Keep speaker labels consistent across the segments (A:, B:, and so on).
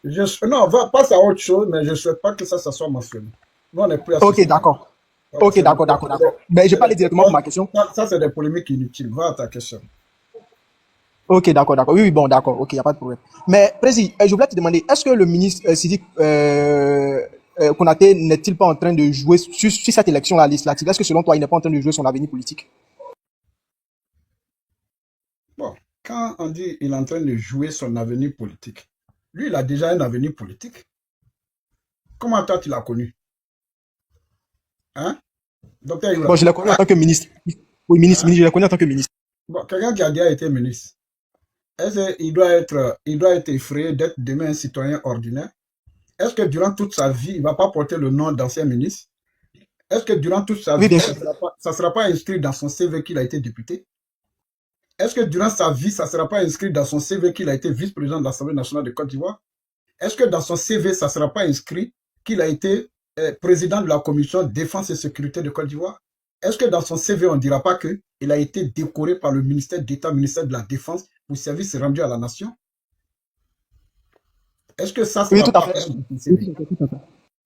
A: Non, on va passer à autre chose, mais je ne souhaite pas que ça soit mentionné. Nous, on n'est plus à ce
B: Ok,
A: stade.
B: d'accord.
A: Voilà,
B: Ok, d'accord, d'accord, d'accord. Mais je
A: c'est des-
B: parlais directement pour ma question.
A: ça, c'est des polémiques inutiles. Va à ta question.
B: Ok, d'accord, d'accord. Oui, oui, bon, d'accord. Ok, il n'y a pas de problème. Mais, Président, je voulais te demander, est-ce que le ministre Sidi Konaté n'est-il pas en train de jouer sur cette élection-là législative? Est-ce que selon toi, il n'est pas en train de jouer son avenir politique?
A: Bon, quand on dit il est en train de jouer son avenir politique, lui, il a déjà un avenir politique. Comment toi, tu l'as connu? Hein? Docteur
B: Bon,
A: Ibra.
B: je l'ai connu en tant que ministre. Oui,
A: Hein?
B: je l'ai connu en tant que ministre.
A: Bon, quelqu'un qui a déjà été ministre, est-ce qu'il doit être effrayé d'être demain un citoyen ordinaire? Est-ce que durant toute sa vie, il ne va pas porter le nom d'ancien ministre? Est-ce que durant toute sa
B: Oui,
A: vie,
B: bien
A: ça
B: sûr.
A: ne sera pas inscrit dans son CV qu'il a été député? Est-ce que durant sa vie, ça ne sera pas inscrit dans son CV qu'il a été vice-président de l'Assemblée nationale de Côte d'Ivoire? Est-ce que dans son CV, ça ne sera pas inscrit qu'il a été président de la commission défense et sécurité de Côte d'Ivoire? Est-ce que dans son CV, on ne dira pas qu'il a été décoré par le ministère d'État, ministère de la Défense, pour service rendu à la nation? Est-ce que ça
B: Oui,
A: va
B: tout à
A: pas
B: fait.
A: apparaître dans son
B: Oui,
A: CV?
B: tout à fait, tout à fait.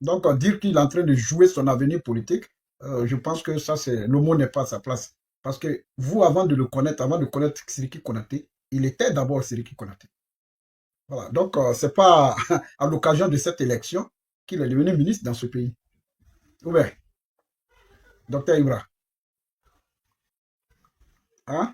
A: Donc, dire qu'il est en train de jouer son avenir politique, je pense que ça, le mot n'est pas à sa place. Parce que vous, avant de le connaître, avant de connaître Siriki Konaté, il était d'abord Siriki Konaté. Voilà. Donc, c'est pas à l'occasion de cette élection qu'il est devenu ministre dans ce pays. Oui, docteur Ibra. Hein?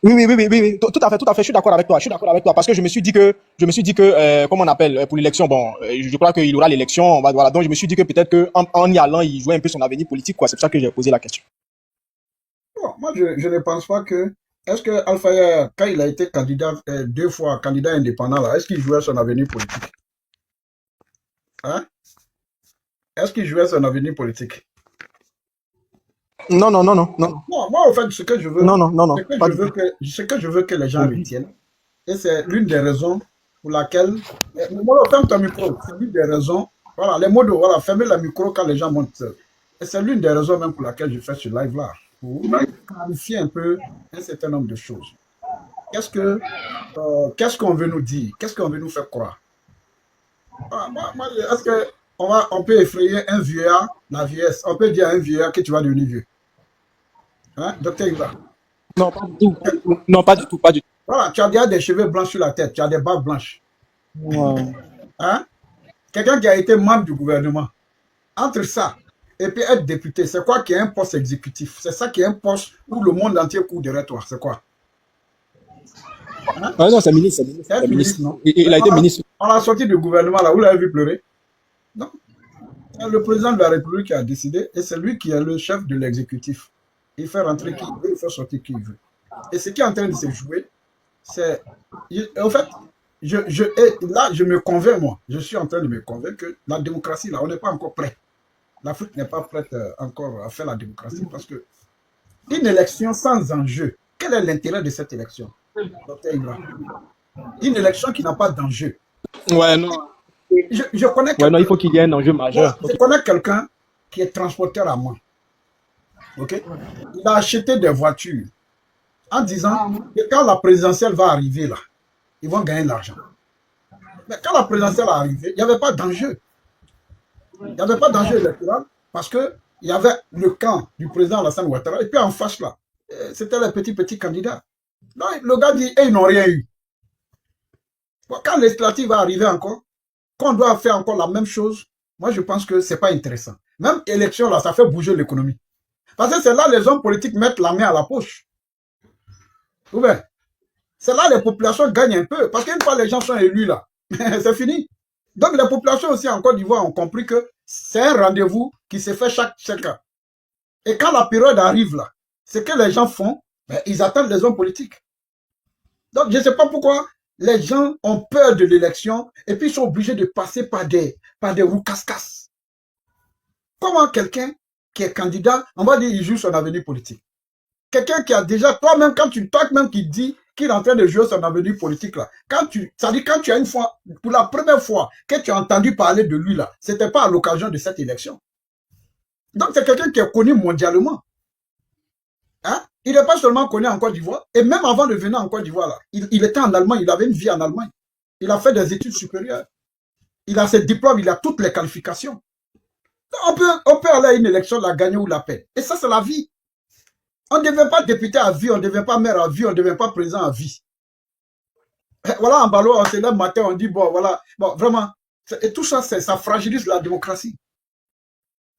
B: Oui, oui, oui, oui, oui, oui, tout à fait, tout à fait. Je suis d'accord avec toi. Je suis d'accord avec toi parce que comment on appelle pour l'élection. Bon, je crois qu'il y aura l'élection. Voilà. Donc, je me suis dit que peut-être que en y allant, il jouait un peu son avenir politique, quoi. C'est pour ça que j'ai posé la question.
A: Bon, moi, je ne pense pas que. Est-ce que Alpha Yaya, quand il a été candidat, 2 fois candidat indépendant, là, est-ce qu'il jouait son avenir politique? Hein? Est-ce qu'il jouait son avenir politique?
B: Non, non, non, non, non,
A: Non, moi, en fait,
B: non, non, non, non, pas du tout.
A: ce que je veux que les gens retiennent, et c'est l'une des raisons pour laquelle, Molo, ferme ton micro, c'est l'une des raisons, voilà, les mots de, voilà, fermez le micro quand les gens montent. Et c'est l'une des raisons même pour laquelle je fais ce live-là, pour clarifier un peu un certain nombre de choses. Qu'est-ce qu'on veut nous dire? Qu'est-ce qu'on veut nous faire croire? Est-ce on peut effrayer un vieillard, la vieillesse? On peut dire à un vieillard que tu vas devenir vieux. Hein, docteur Iva?
B: Non, pas du tout, pas du tout. Non, pas du tout, pas du tout.
A: Voilà, tu as déjà des cheveux blancs sur la tête, tu as des barbes blanches.
B: Ouais.
A: Hein? Quelqu'un qui a été membre du gouvernement, entre ça et puis être député, c'est quoi qui est un poste exécutif? C'est ça qui est un poste où le monde entier court derrière toi. C'est quoi? Hein?
B: Ah non, c'est ministre, c'est ministre,
A: C'est
B: c'est
A: être
B: ministre.
A: ministre, non?
B: Il a été ministre.
A: On l'a sorti du gouvernement, là, vous l'avez vu pleurer? Non. C'est le président de la République qui a décidé et c'est lui qui est le chef de l'exécutif. Il fait rentrer qui il veut, il fait sortir qui il veut. Et ce qui est en train de se jouer, c'est. En fait, là, je me convainc, moi. Je suis en train de me convaincre que la démocratie, là, on n'est pas encore prêt. L'Afrique n'est pas prête encore à faire la démocratie parce que une élection sans enjeu, quel est l'intérêt de cette élection, docteur Ibra? Une élection qui n'a pas d'enjeu.
B: Ouais, non.
A: Je connais
B: Ouais, non, il
A: quelqu'un,
B: faut qu'il y ait un enjeu majeur.
A: je connais quelqu'un qui est transporteur à moi. Ok? Il a acheté des voitures en disant que quand la présidentielle va arriver là, ils vont gagner de l'argent. Mais quand la présidentielle est arrivée, il n'y avait pas d'enjeu. Il n'y avait pas d'enjeu électoral parce qu'il y avait le camp du président Alassane Ouattara et puis en face là, c'était les petits candidats. Donc, le gars dit, ils n'ont rien eu. Bon, quand législative va arriver encore, quand on doit faire encore la même chose, moi je pense que ce n'est pas intéressant. Même élection là, ça fait bouger l'économie. Parce que c'est là les hommes politiques mettent la main à la poche. Ouais. C'est là les populations gagnent un peu. Parce qu'une fois les gens sont élus là, c'est fini. Donc les populations aussi en Côte d'Ivoire ont compris que c'est un rendez-vous qui se fait chaque 5 ans. Et quand la période arrive là, ce que les gens font, ben, ils attendent les hommes politiques. Donc je ne sais pas pourquoi les gens ont peur de l'élection et puis ils sont obligés de passer par des roucascas. Comment quelqu'un qui est candidat, on va dire il joue son avenir politique. Quelqu'un qui a déjà, toi-même, toi-même qui dis qu'il est en train de jouer son avenir politique là, ça dit quand tu as une fois, pour la première fois que tu as entendu parler de lui là, c'était pas à l'occasion de cette élection. Donc c'est quelqu'un qui est connu mondialement. Hein? Il n'est pas seulement connu en Côte d'Ivoire, et même avant de venir en Côte d'Ivoire là, il était en Allemagne, il avait une vie en Allemagne. Il a fait des études supérieures. Il a ses diplômes, il a toutes les qualifications. On peut aller à une élection, la gagner ou la perdre. Et ça, c'est la vie. On ne devient pas député à vie, on ne devient pas maire à vie, on ne devient pas président à vie. Voilà, en ballot, on se lève matin, on dit, bon, voilà. Bon, vraiment. Et tout ça, ça fragilise la démocratie.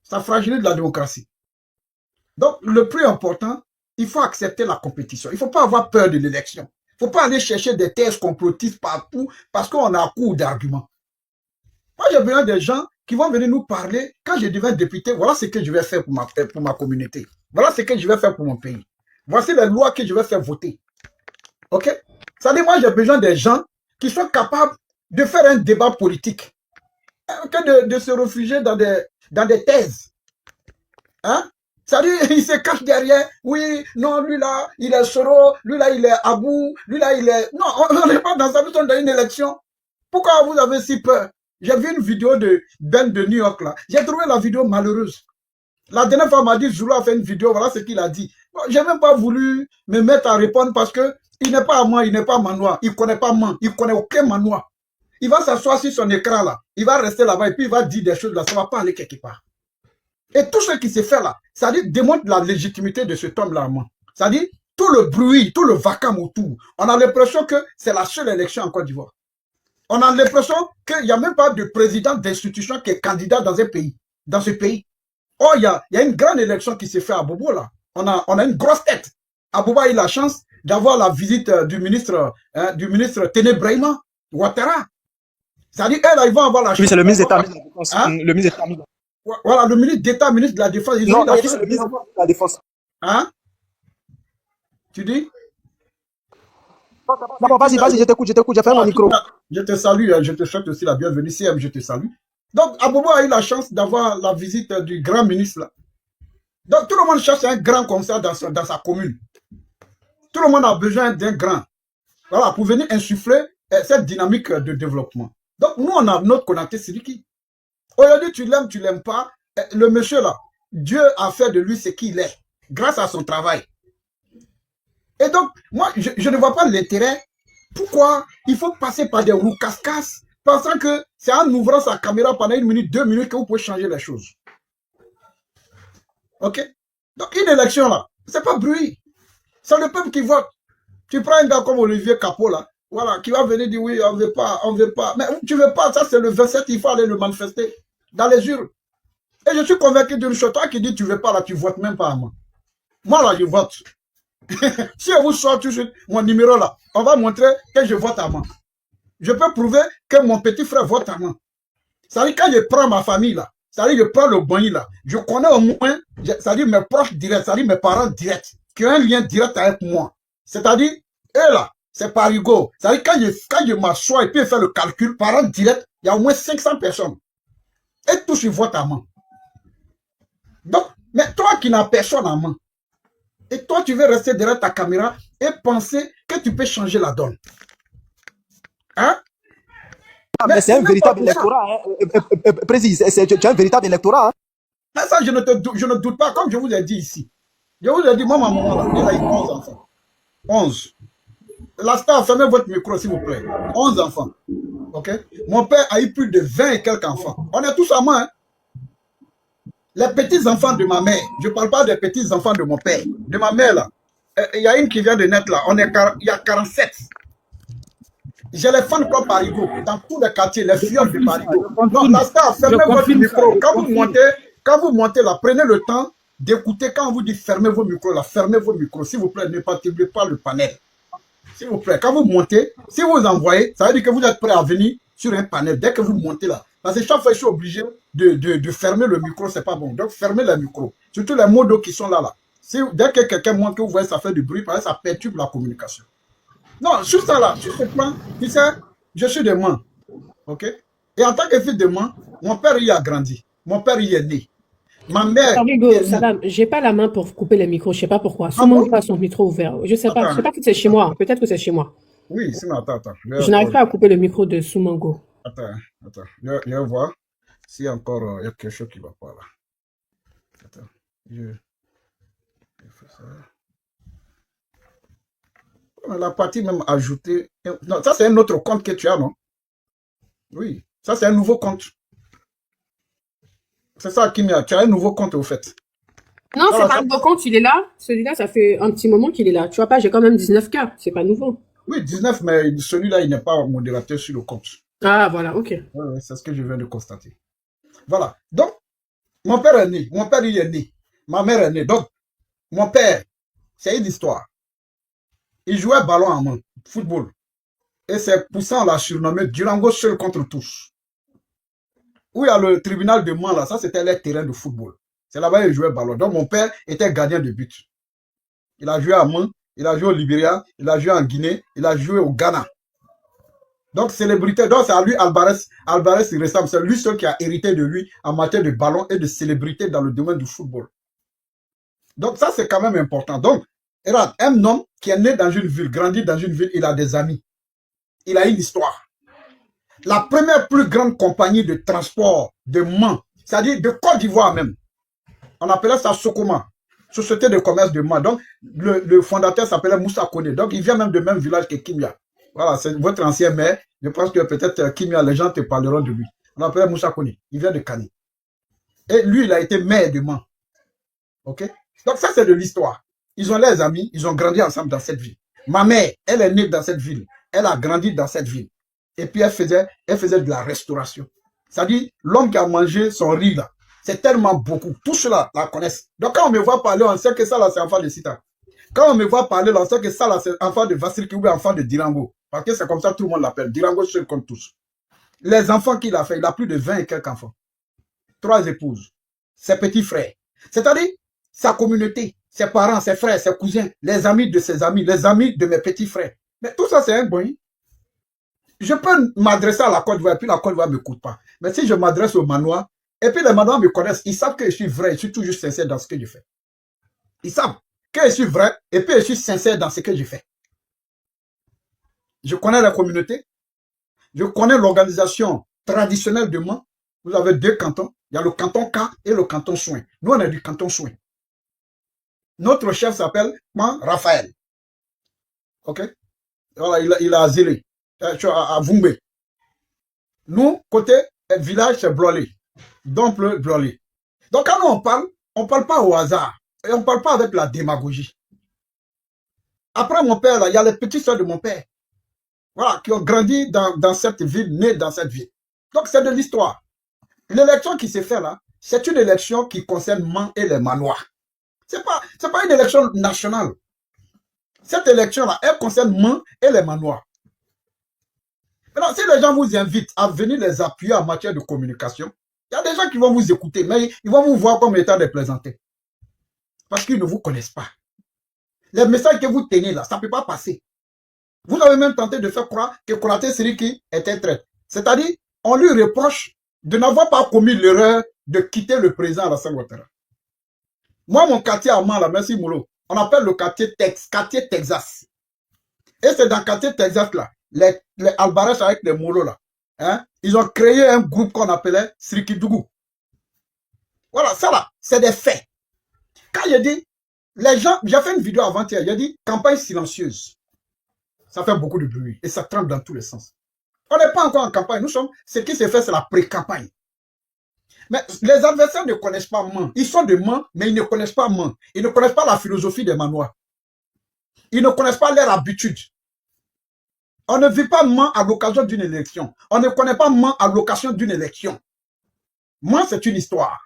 A: Ça fragilise la démocratie. Donc, le plus important, il faut accepter la compétition. Il ne faut pas avoir peur de l'élection. Il ne faut pas aller chercher des thèses complotistes partout parce qu'on a cours d'arguments. Moi, j'ai besoin des gens qui vont venir nous parler. Quand je deviens député, voilà ce que je vais faire pour ma communauté. Voilà ce que je vais faire pour mon pays. Voici les lois que je vais faire voter. OK? Ça dit, moi, j'ai besoin des gens qui sont capables de faire un débat politique que de se réfugier dans des thèses. Hein? Ça dit, il se cache derrière, oui, non, lui là, il est Soro, lui là, il est Abou, lui là, il est... Non, on n'est pas dans ça, nous sommes dans une élection. Pourquoi vous avez si peur? J'ai vu une vidéo de Ben de New York là. J'ai trouvé la vidéo malheureuse. La dernière fois, on m'a dit, Zulu a fait une vidéo, voilà ce qu'il a dit. Bon, j'ai même pas voulu me mettre à répondre parce que il n'est pas à moi, il n'est pas manoir, il connaît pas moi, il connaît aucun manoir. Il va s'asseoir sur son écran là, il va rester là-bas et puis il va dire des choses là, ça va pas aller quelque part. Et tout ce qui s'est fait là, ça dit, démontre la légitimité de cet homme-là. Ça dit, tout le bruit, tout le vacarme autour, on a l'impression que c'est la seule élection en Côte d'Ivoire. On a l'impression qu'il n'y a même pas de président d'institution qui est candidat dans un pays, dans ce pays. Oh, il y a une grande élection qui s'est faite à Bobo là. On a une grosse tête. Abouba a eu la chance d'avoir la visite du ministre Téné Brahima Ouattara. C'est-à-dire, là, ils vont avoir la chance.
B: Oui, c'est le ministre d'État, ministre de la Défense.
A: Hein?
B: Le ministre d'État.
A: Voilà, le ministre d'État, ministre de la Défense. Ils
B: Non,
A: ont eu la
B: c'est le ministre de la Défense.
A: Hein? Tu dis?
B: Non, vas-y, je t'écoute, j'ai fait mon micro.
A: Je te salue, je te souhaite aussi la bienvenue. CM, je te salue. Donc, Abobo a eu la chance d'avoir la visite du grand ministre là. Donc, tout le monde cherche un grand comme ça dans sa commune. Tout le monde a besoin d'un grand. Voilà, pour venir insuffler cette dynamique de développement. Donc, nous, on a notre Konaté Sidiki. Aujourd'hui, tu l'aimes pas. Le monsieur là, Dieu a fait de lui ce qu'il est, grâce à son travail. Et donc, moi, je ne vois pas l'intérêt. Pourquoi il faut passer par des roues casse-casse, pensant que c'est en ouvrant sa caméra pendant 1 minute, 2 minutes que vous pouvez changer les choses. OK? Donc, une élection là, c'est pas bruit. C'est le peuple qui vote. Tu prends un gars comme Olivier Capot là, voilà, qui va venir dire oui, on veut pas, on veut pas. Mais tu veux pas, ça c'est le 27, il faut aller le manifester dans les urnes. Et je suis convaincu d'une chose, toi qui dis tu veux pas là, tu votes même pas à moi. Moi là, je vote. Si on vous sort tout de suite mon numéro là, on va montrer que je vote à moi. Je peux prouver que mon petit frère vote à moi. Ça veut dire quand je prends ma famille là, ça veut dire je prends le boni là, je connais au moins, ça veut dire mes proches directs, ça veut dire mes parents directs, qui ont un lien direct avec moi. C'est-à-dire, eux là, c'est par Hugo. Ça veut dire quand je m'assois et puis je fais le calcul, parents directs, il y a au moins 500 personnes. Et tous ils votent à moi. Donc, mais toi qui n'as personne à main, et toi tu veux rester derrière ta caméra et penser que tu peux changer la donne. Hein?
B: Mais c'est un véritable électorat. Précis, tu as un véritable électorat. Hein?
A: Mais ça, je ne doute pas, comme je vous ai dit ici. Je vous ai dit, moi, ma maman, là, elle a eu 11 enfants. 11. La star, fermez votre micro, s'il vous plaît. 11 enfants. OK? Mon père a eu plus de 20 et quelques enfants. On est tous à moi, hein? Les petits-enfants de ma mère, je ne parle pas des petits-enfants de mon père, de ma mère, là. Il y a une qui vient de naître, là. Il y a 47. J'ai les fans club Parigo, dans tous les quartiers, les filles de Parigo. Donc, la star, fermez votre micro. Quand vous montez là, prenez le temps d'écouter. Quand on vous dit fermez vos micros là, fermez vos micros. S'il vous plaît, ne perturbez pas le panel. S'il vous plaît, quand vous montez, si vous envoyez, ça veut dire que vous êtes prêt à venir sur un panel dès que vous montez là. Parce que chaque fois, je suis obligé de fermer le micro, c'est pas bon. Donc, fermez le micro. Surtout les mots d'eau qui sont là. Dès que quelqu'un monte, que vous voyez, ça fait du bruit, parce que ça perturbe la communication. Non, sur ça là, sur ce plan, tu sais, je suis de Mans. OK? Et en tant que fils de Mans, mon père y a grandi. Mon père y est né. Ma mère.
C: Hugo, Salam, j'ai pas la main pour couper les micros, je sais pas pourquoi. Souvent, pas son micro ouvert. Je sais pas si c'est chez moi. Peut-être que c'est chez moi.
A: Oui, c'est attends.
C: Je n'arrive pas à couper le micro de Soumango.
A: Attends. Je vais voir s'il y a encore il y a quelque chose qui va pas là. Attends. Je fais ça. La partie même ajoutée. Non, ça c'est un autre compte que tu as, non? Oui, ça c'est un nouveau compte. C'est ça, Kimia. Tu as un nouveau compte au fait.
C: Non,
A: Ça,
C: c'est
A: là,
C: pas un nouveau compte, il est là. Celui-là, ça fait un petit moment qu'il est là. Tu vois pas, j'ai quand même 19K. C'est pas nouveau.
A: oui, 19, mais celui-là, il n'est pas modérateur sur le compte.
C: Ah, voilà, ok.
A: Ouais, ouais, c'est ce que je viens de constater. Voilà. Donc, mon père est né. Mon père, il est né. Ma mère est née. Donc, mon père, c'est une histoire. Il jouait ballon en main, football. Et c'est pour ça qu'on l'a surnommé Durango seul contre tous. Où il y a le tribunal de Mans, là, ça c'était les terrains de football. C'est là-bas qu'il jouait ballon. Donc mon père était gardien de but. Il a joué à Mans, il a joué au Libéria, il a joué en Guinée, il a joué au Ghana. Donc célébrité, donc c'est à lui Alvarez il ressemble. C'est lui seul qui a hérité de lui en matière de ballon et de célébrité dans le domaine du football. Donc ça c'est quand même important. Donc, regarde, un homme qui est né dans une ville, grandi dans une ville, il a des amis. Il a une histoire. La première plus grande compagnie de transport de Mans, c'est-à-dire de Côte d'Ivoire même, on appelait ça Sokoma, Société de commerce de Mans. Donc, le fondateur s'appelait Moussa Kone. Donc, il vient même du même village que Kimia. Voilà, c'est votre ancien maire. Je pense que peut-être Kimia, les gens te parleront de lui. On appelait Moussa Kone. Il vient de Kani. Et lui, il a été maire de Mans. OK? Donc, ça, c'est de l'histoire. Ils ont les amis, ils ont grandi ensemble dans cette ville. Ma mère, elle est née dans cette ville. Elle a grandi dans cette ville. Et puis, elle faisait de la restauration. C'est-à-dire, l'homme qui a mangé son riz, là, c'est tellement beaucoup. Tous ceux-là la connaissent. Donc, quand on me voit parler, on sait que ça, là, c'est enfant de Sita. Quand on me voit parler, on sait que ça, là, c'est enfant de Vassilki ou enfant de Dirango. Parce que c'est comme ça, tout le monde l'appelle. Dirango seul comme tous. Les enfants qu'il a fait, il a plus de 20 et quelques enfants. 3 épouses. Ses petits frères. C'est-à-dire, sa communauté, ses parents, ses frères, ses cousins, les amis de ses amis, les amis de mes petits frères. Mais tout ça, c'est un bon. Je peux m'adresser à la Côte d'Ivoire, et puis la Côte d'Ivoire ne m'écoute pas. Mais si je m'adresse aux Manois, et puis les Manois me connaissent, ils savent que je suis vrai, je suis toujours sincère dans ce que je fais. Ils savent que je suis vrai, et puis je suis sincère dans ce que je fais. Je connais la communauté, je connais l'organisation traditionnelle de Mans. Vous avez 2 cantons, il y a le canton K et le canton Soin. Nous, on est du canton Soin. Notre chef s'appelle Raphaël. OK? Voilà, il a zélé à Vumbe. Nous, côté village, c'est Blolé. Domple Blolé. Donc, quand nous on parle pas au hasard. Et on ne parle pas avec la démagogie. Après mon père, là, il y a les petites soeurs de mon père. Voilà, qui ont grandi dans cette ville, nés dans cette ville. Donc, c'est de l'histoire. L'élection qui s'est faite là, c'est une élection qui concerne Mans et les Manois. C'est pas une élection nationale. Cette élection-là, elle concerne Mans et les Manois. Maintenant, si les gens vous invitent à venir les appuyer en matière de communication, il y a des gens qui vont vous écouter, mais ils vont vous voir comme étant des plaisantés. Parce qu'ils ne vous connaissent pas. Les messages que vous tenez là, ça ne peut pas passer. Vous avez même tenté de faire croire que Konaté Siriki était traître. C'est-à-dire, on lui reproche de n'avoir pas commis l'erreur de quitter le président Alassane Ouattara. Moi, mon quartier à Mans, là, merci Moulo, on appelle le quartier Texas. Et c'est dans le quartier Texas là, les Alvarez avec les Moulo là, hein, ils ont créé un groupe qu'on appelait Srikidougou. Voilà, ça là, c'est des faits. Quand j'ai dit, les gens, j'ai fait une vidéo avant-hier, j'ai dit campagne silencieuse. Ça fait beaucoup de bruit et ça tremble dans tous les sens. On n'est pas encore en campagne, ce qui s'est fait, c'est la pré-campagne. Mais les adversaires ne connaissent pas Mans. Ils sont de Mans, mais ils ne connaissent pas Mans. Ils ne connaissent pas la philosophie des Manois. Ils ne connaissent pas leur habitude. On ne vit pas Mans à l'occasion d'une élection. On ne connaît pas Mans à l'occasion d'une élection. Mans, c'est une histoire.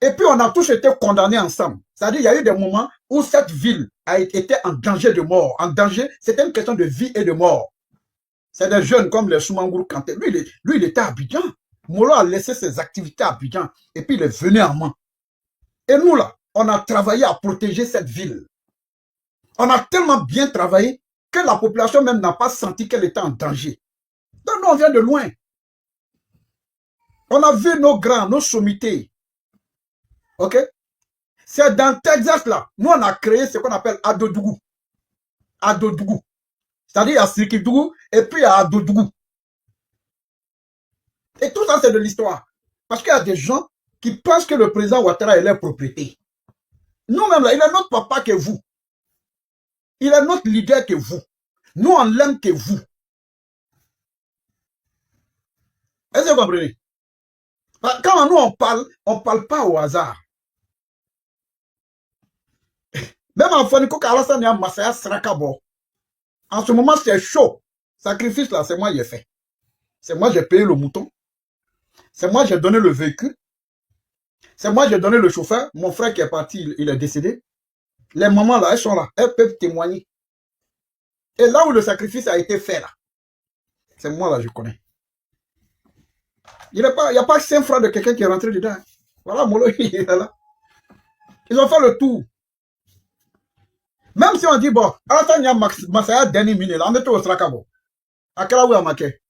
A: Et puis, on a tous été condamnés ensemble. C'est-à-dire, il y a eu des moments où cette ville a été en danger de mort. En danger, c'était une question de vie et de mort. C'est des jeunes comme les Soumangourou Kanté. Lui, il était à Abidjan. Molo a laissé ses activités à Abidjan. Et puis, il est venu à Mans. Et nous, là, on a travaillé à protéger cette ville. On a tellement bien travaillé que la population même n'a pas senti qu'elle était en danger. Donc, nous, on vient de loin. On a vu nos grands, nos sommités. OK? C'est dans Texas, là. Nous, on a créé ce qu'on appelle Adodougou. Adodougou. C'est-à-dire à Srikidougou et puis à Adodougou. Et tout ça, c'est de l'histoire. Parce qu'il y a des gens qui pensent que le président Ouattara est leur propriété. Nous-mêmes, là, il est notre papa que vous. Il est notre leader que vous. Nous, on l'aime que vous. vous comprenez? Quand nous on parle pas au hasard. Même en Foniko, Alassane et Massaya Srakabo. En ce moment, c'est chaud. Sacrifice là, c'est moi qui ai fait. C'est moi qui ai payé le mouton. C'est moi qui ai donné le véhicule. C'est moi qui ai donné le chauffeur. Mon frère qui est parti, il est décédé. Les mamans là, elles sont là. Elles peuvent témoigner. Et là où le sacrifice a été fait là, c'est moi là, je connais. Il n'y a pas 5 francs de quelqu'un qui est rentré dedans. Voilà, Molo, il est là. Ils ont fait le tour. Même si on dit, bon, Alassane y a Massaya dernier minute, là, on est au Strakabo. À quel âge on a marqué?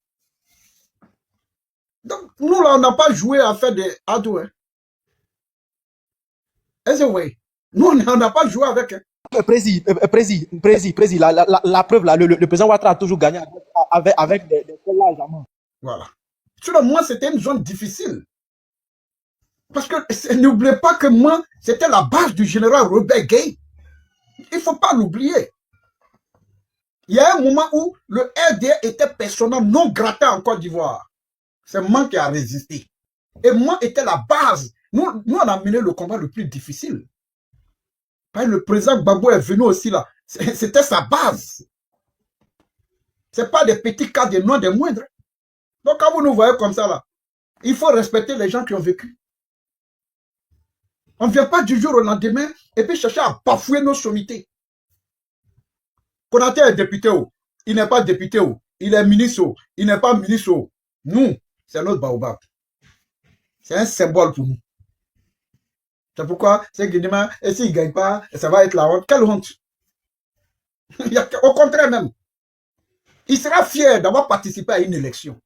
A: Donc, nous, là, on n'a pas joué à faire des ados. Hein. Est-ce que oui? Nous, on n'a pas joué avec. Hein.
B: Président, la preuve, là, le président Ouattara a toujours gagné avec des larges amendes.
A: Voilà. Sur moi, c'était une zone difficile. Parce que n'oubliez pas que moi, c'était la base du général Robert Gueye. Il ne faut pas l'oublier. Il y a un moment où le RDR était personnel non grata en Côte d'Ivoire. C'est moi qui a résisté. Et moi, était la base. Nous, on a mené le combat le plus difficile. Le président Gbagbo est venu aussi là. C'était sa base. Ce n'est pas des petits cas, des noms, des moindres. Donc, quand vous nous voyez comme ça là, il faut respecter les gens qui ont vécu. On ne vient pas du jour au lendemain et puis chercher à bafouer nos sommités. Konaté est député, il n'est pas député, il est ministre, il n'est pas ministre. Nous, c'est notre baobab. C'est un symbole pour nous. C'est pourquoi c'est que demain, et s'il ne gagne pas, ça va être la honte. Quelle honte? Au contraire même. Il sera fier d'avoir participé à une élection.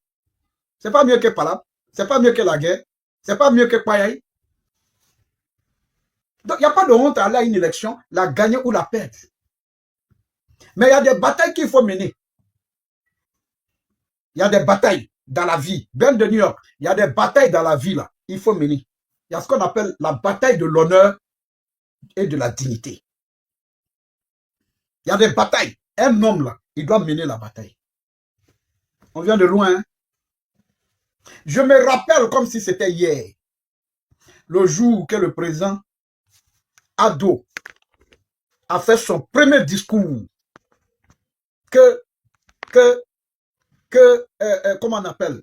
A: C'est pas mieux que Palap, c'est pas mieux que la guerre, c'est pas mieux que Payaï. Donc, il n'y a pas de honte à aller à une élection, la gagner ou la perdre. Mais il y a des batailles qu'il faut mener. Il y a des batailles dans la vie. Ben de New York, il y a des batailles dans la vie là. Il faut mener. Il y a ce qu'on appelle la bataille de l'honneur et de la dignité. Il y a des batailles. Un homme là, il doit mener la bataille. On vient de loin. Hein? Je me rappelle comme si c'était hier. Le jour que le président Ado a fait son premier discours. Comment on appelle?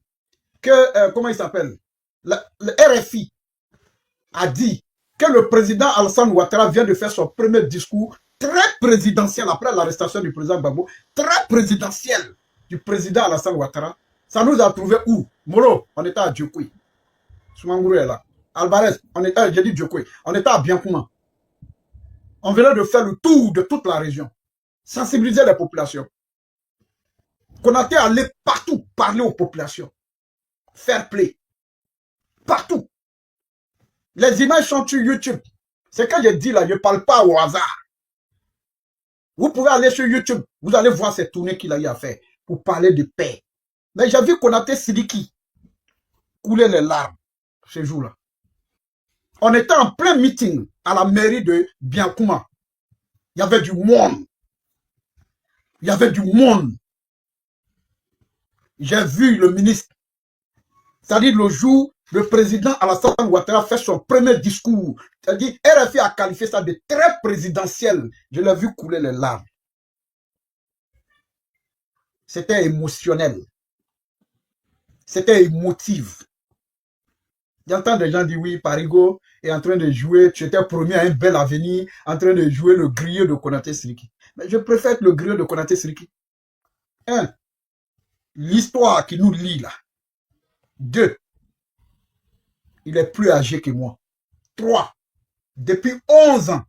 A: Comment il s'appelle? Le RFI a dit que le président Alassane Ouattara vient de faire son premier discours très présidentiel après l'arrestation du président Gbagbo, très présidentiel du président Alassane Ouattara. Ça nous a trouvé où? Moro, on était à Djokoui. Soumangourou est là. Alvarez, j'ai dit Djokoui. On était à Biancouma. On venait de faire le tour de toute la région. Sensibiliser les populations. Konaté allait partout parler aux populations. Fair play. Partout. Les images sont sur YouTube. C'est quand je dis là, je ne parle pas au hasard. Vous pouvez aller sur YouTube. Vous allez voir ces tournées qu'il a eu à faire pour parler de paix. Mais j'ai vu Konaté Sidiki couler les larmes ce jour-là. On était en plein meeting à la mairie de Biancouma. Il y avait du monde. Il y avait du monde. J'ai vu le ministre. C'est-à-dire le jour, le président Alassane Ouattara fait son premier discours. C'est-à-dire, RFI a qualifié ça de très présidentiel. Je l'ai vu couler les larmes. C'était émotionnel. C'était émotif. J'entends des gens dire oui, Parigo est en train de jouer, tu étais promis à un bel avenir, en train de jouer le griot de Konaté Siriki. Mais je préfère le griot de Konaté Siriki. 1. L'histoire qui nous lie là. 2. Il est plus âgé que moi. 3. Depuis 11 ans,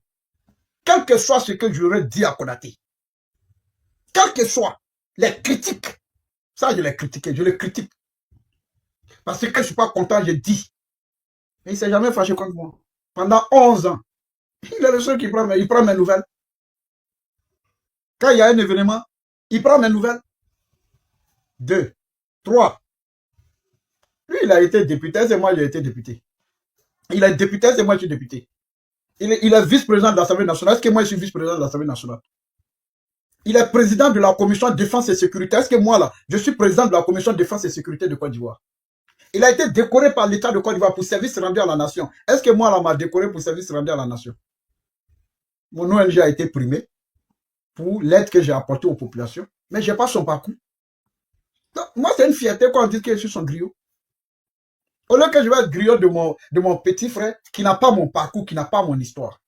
A: quel que soit ce que j'aurais dit à Konaté, quel que soit les critiques, ça je l'ai critiqué, je les critique. Parce que je ne suis pas content, je dis. Mais il ne s'est jamais fâché contre moi. Pendant 11 ans. Il est le seul qui prend mes nouvelles. Quand il y a un événement, il prend mes nouvelles. 2, 3. Lui, il a été député, c'est moi j'ai été député. Il est député, c'est moi je suis député. Il est vice-président de l'Assemblée nationale. Est-ce que moi je suis vice-président de l'Assemblée nationale? Il est président de la commission de défense et sécurité. Est-ce que moi là, je suis président de la commission de défense et sécurité de Côte d'Ivoire? Il a été décoré par l'État de Côte d'Ivoire pour service rendu à la nation. Est-ce que moi, là, m'a décoré pour service rendu à la nation? Mon ONG a été primé pour l'aide que j'ai apportée aux populations, mais je n'ai pas son parcours. Donc, moi, c'est une fierté quand on dit que je suis son griot. Au lieu que je vais être griot de mon petit frère qui n'a pas mon parcours, qui n'a pas mon histoire,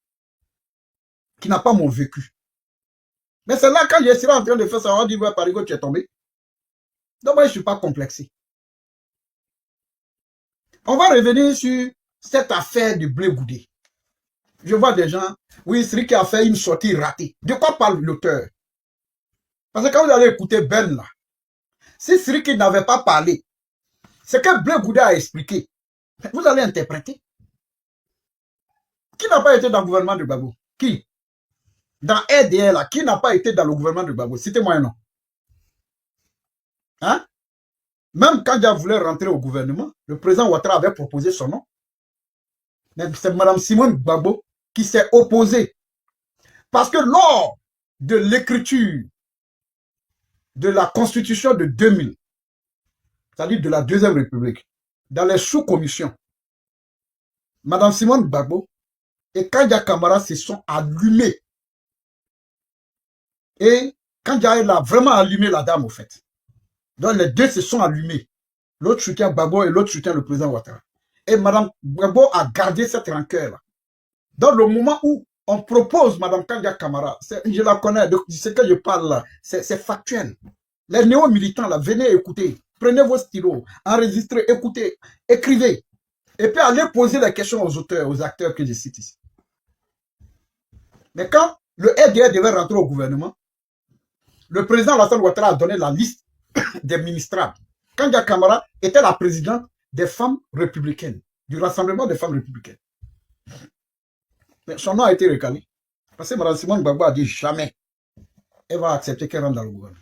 A: qui n'a pas mon vécu. Mais c'est là, quand je serai en train de faire ça, on dit, ouais, Parigo, tu es tombé. Donc, moi, je ne suis pas complexé. On va revenir sur cette affaire du blé goudé. Je vois des gens, oui, Sriki a fait une sortie ratée. De quoi parle l'auteur? Parce que quand vous allez écouter Ben là, si Sriki n'avait pas parlé, c'est que Blé Goudé a expliqué. Vous allez interpréter. Qui n'a pas été dans le gouvernement de Gbagbo? Qui? Dans RDR là, qui n'a pas été dans le gouvernement de Gbagbo? Citez-moi un nom. Hein? Même quand il voulait rentrer au gouvernement, le président Ouattara avait proposé son nom. Mais c'est Mme Simone Gbagbo qui s'est opposée. Parce que lors de l'écriture de la constitution de 2000, c'est-à-dire de la Deuxième République, dans les sous-commissions, Mme Simone Gbagbo et Kandia Kamara se sont allumés. Et Kandia a vraiment allumé la dame, au fait. Donc les deux se sont allumés. L'autre soutient Gbagbo et l'autre soutient le président Ouattara. Et Mme Gbagbo a gardé cette rancœur-là. Dans le moment où on propose Mme Kandia Kamara, je la connais, de ce que je parle là, c'est factuel. Les néo-militants, là, venez écouter. Prenez vos stylos, enregistrez, écoutez, écrivez. Et puis allez poser les questions aux auteurs, aux acteurs que je cite ici. Mais quand le RDR devait rentrer au gouvernement, le président Alassane Ouattara a donné la liste des ministrables. Kandia Kamara était la présidente des femmes républicaines, du Rassemblement des femmes républicaines. Mais son nom a été recalé. Parce que Mme Simone Gbagbo a dit jamais elle va accepter qu'elle rentre dans le gouvernement.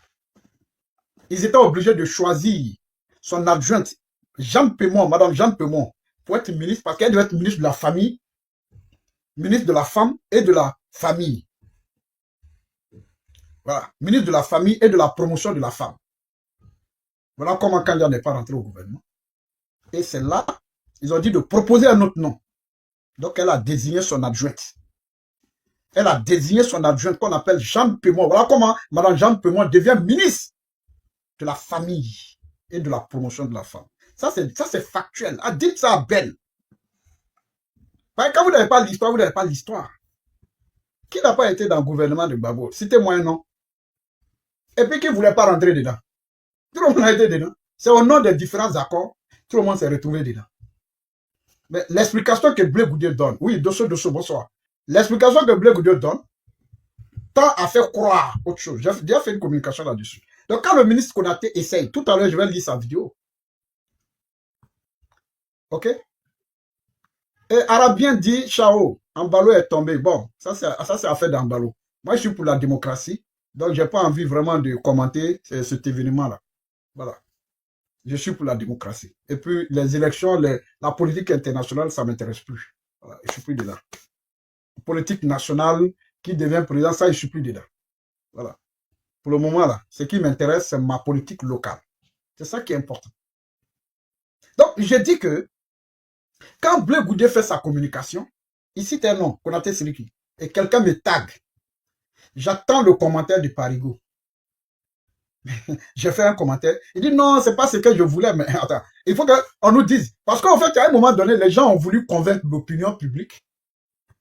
A: Ils étaient obligés de choisir son adjointe, Jeanne Pémon, Mme Jeanne Pémon, pour être ministre, parce qu'elle devait être ministre de la famille, ministre de la femme et de la famille. Voilà, ministre de la famille et de la promotion de la femme. Voilà comment Kandia n'est pas rentré au gouvernement. Et c'est là, ils ont dit de proposer un autre nom. Donc elle a désigné son adjointe. Elle a désigné son adjointe qu'on appelle Jeanne Pémon. Voilà comment Mme Jeanne Pémon devient ministre de la famille et de la promotion de la femme. Ça, c'est factuel. Ah, dites ça à Ben. Quand vous n'avez pas l'histoire, vous n'avez pas l'histoire. Qui n'a pas été dans le gouvernement de Gbagbo? Citez-moi un nom. Et puis qui ne voulait pas rentrer dedans? Tout le monde a été dedans. C'est au nom des différents accords, tout le monde s'est retrouvé dedans. Mais l'explication que Blé Goudé donne, oui, Dosso, bonsoir. L'explication que Blé Goudé donne tend à faire croire autre chose. J'ai déjà fait une communication là-dessus. Donc quand le ministre Konaté essaye, tout à l'heure je vais lire sa vidéo. Ok? Et Arabien dit, Chao, Ambalo est tombé. Bon, ça c'est affaire d'Ambalo. Moi je suis pour la démocratie, donc je n'ai pas envie vraiment de commenter cet événement-là. Voilà. Je suis pour la démocratie. Et puis les élections, la politique internationale, ça ne m'intéresse plus. Voilà, je ne suis plus dedans. Politique nationale, qui devient président, ça je ne suis plus dedans. Voilà. Pour le moment, là, ce qui m'intéresse, c'est ma politique locale. C'est ça qui est important. Donc, j'ai dit que quand Blé Goudé fait sa communication, il cite un nom, Konaté Sriki, et quelqu'un me tag. J'attends le commentaire de Parigo. J'ai fait un commentaire. Il dit non, c'est pas ce que je voulais, mais attends, il faut qu'on nous dise. Parce qu'en fait, à un moment donné, les gens ont voulu convaincre l'opinion publique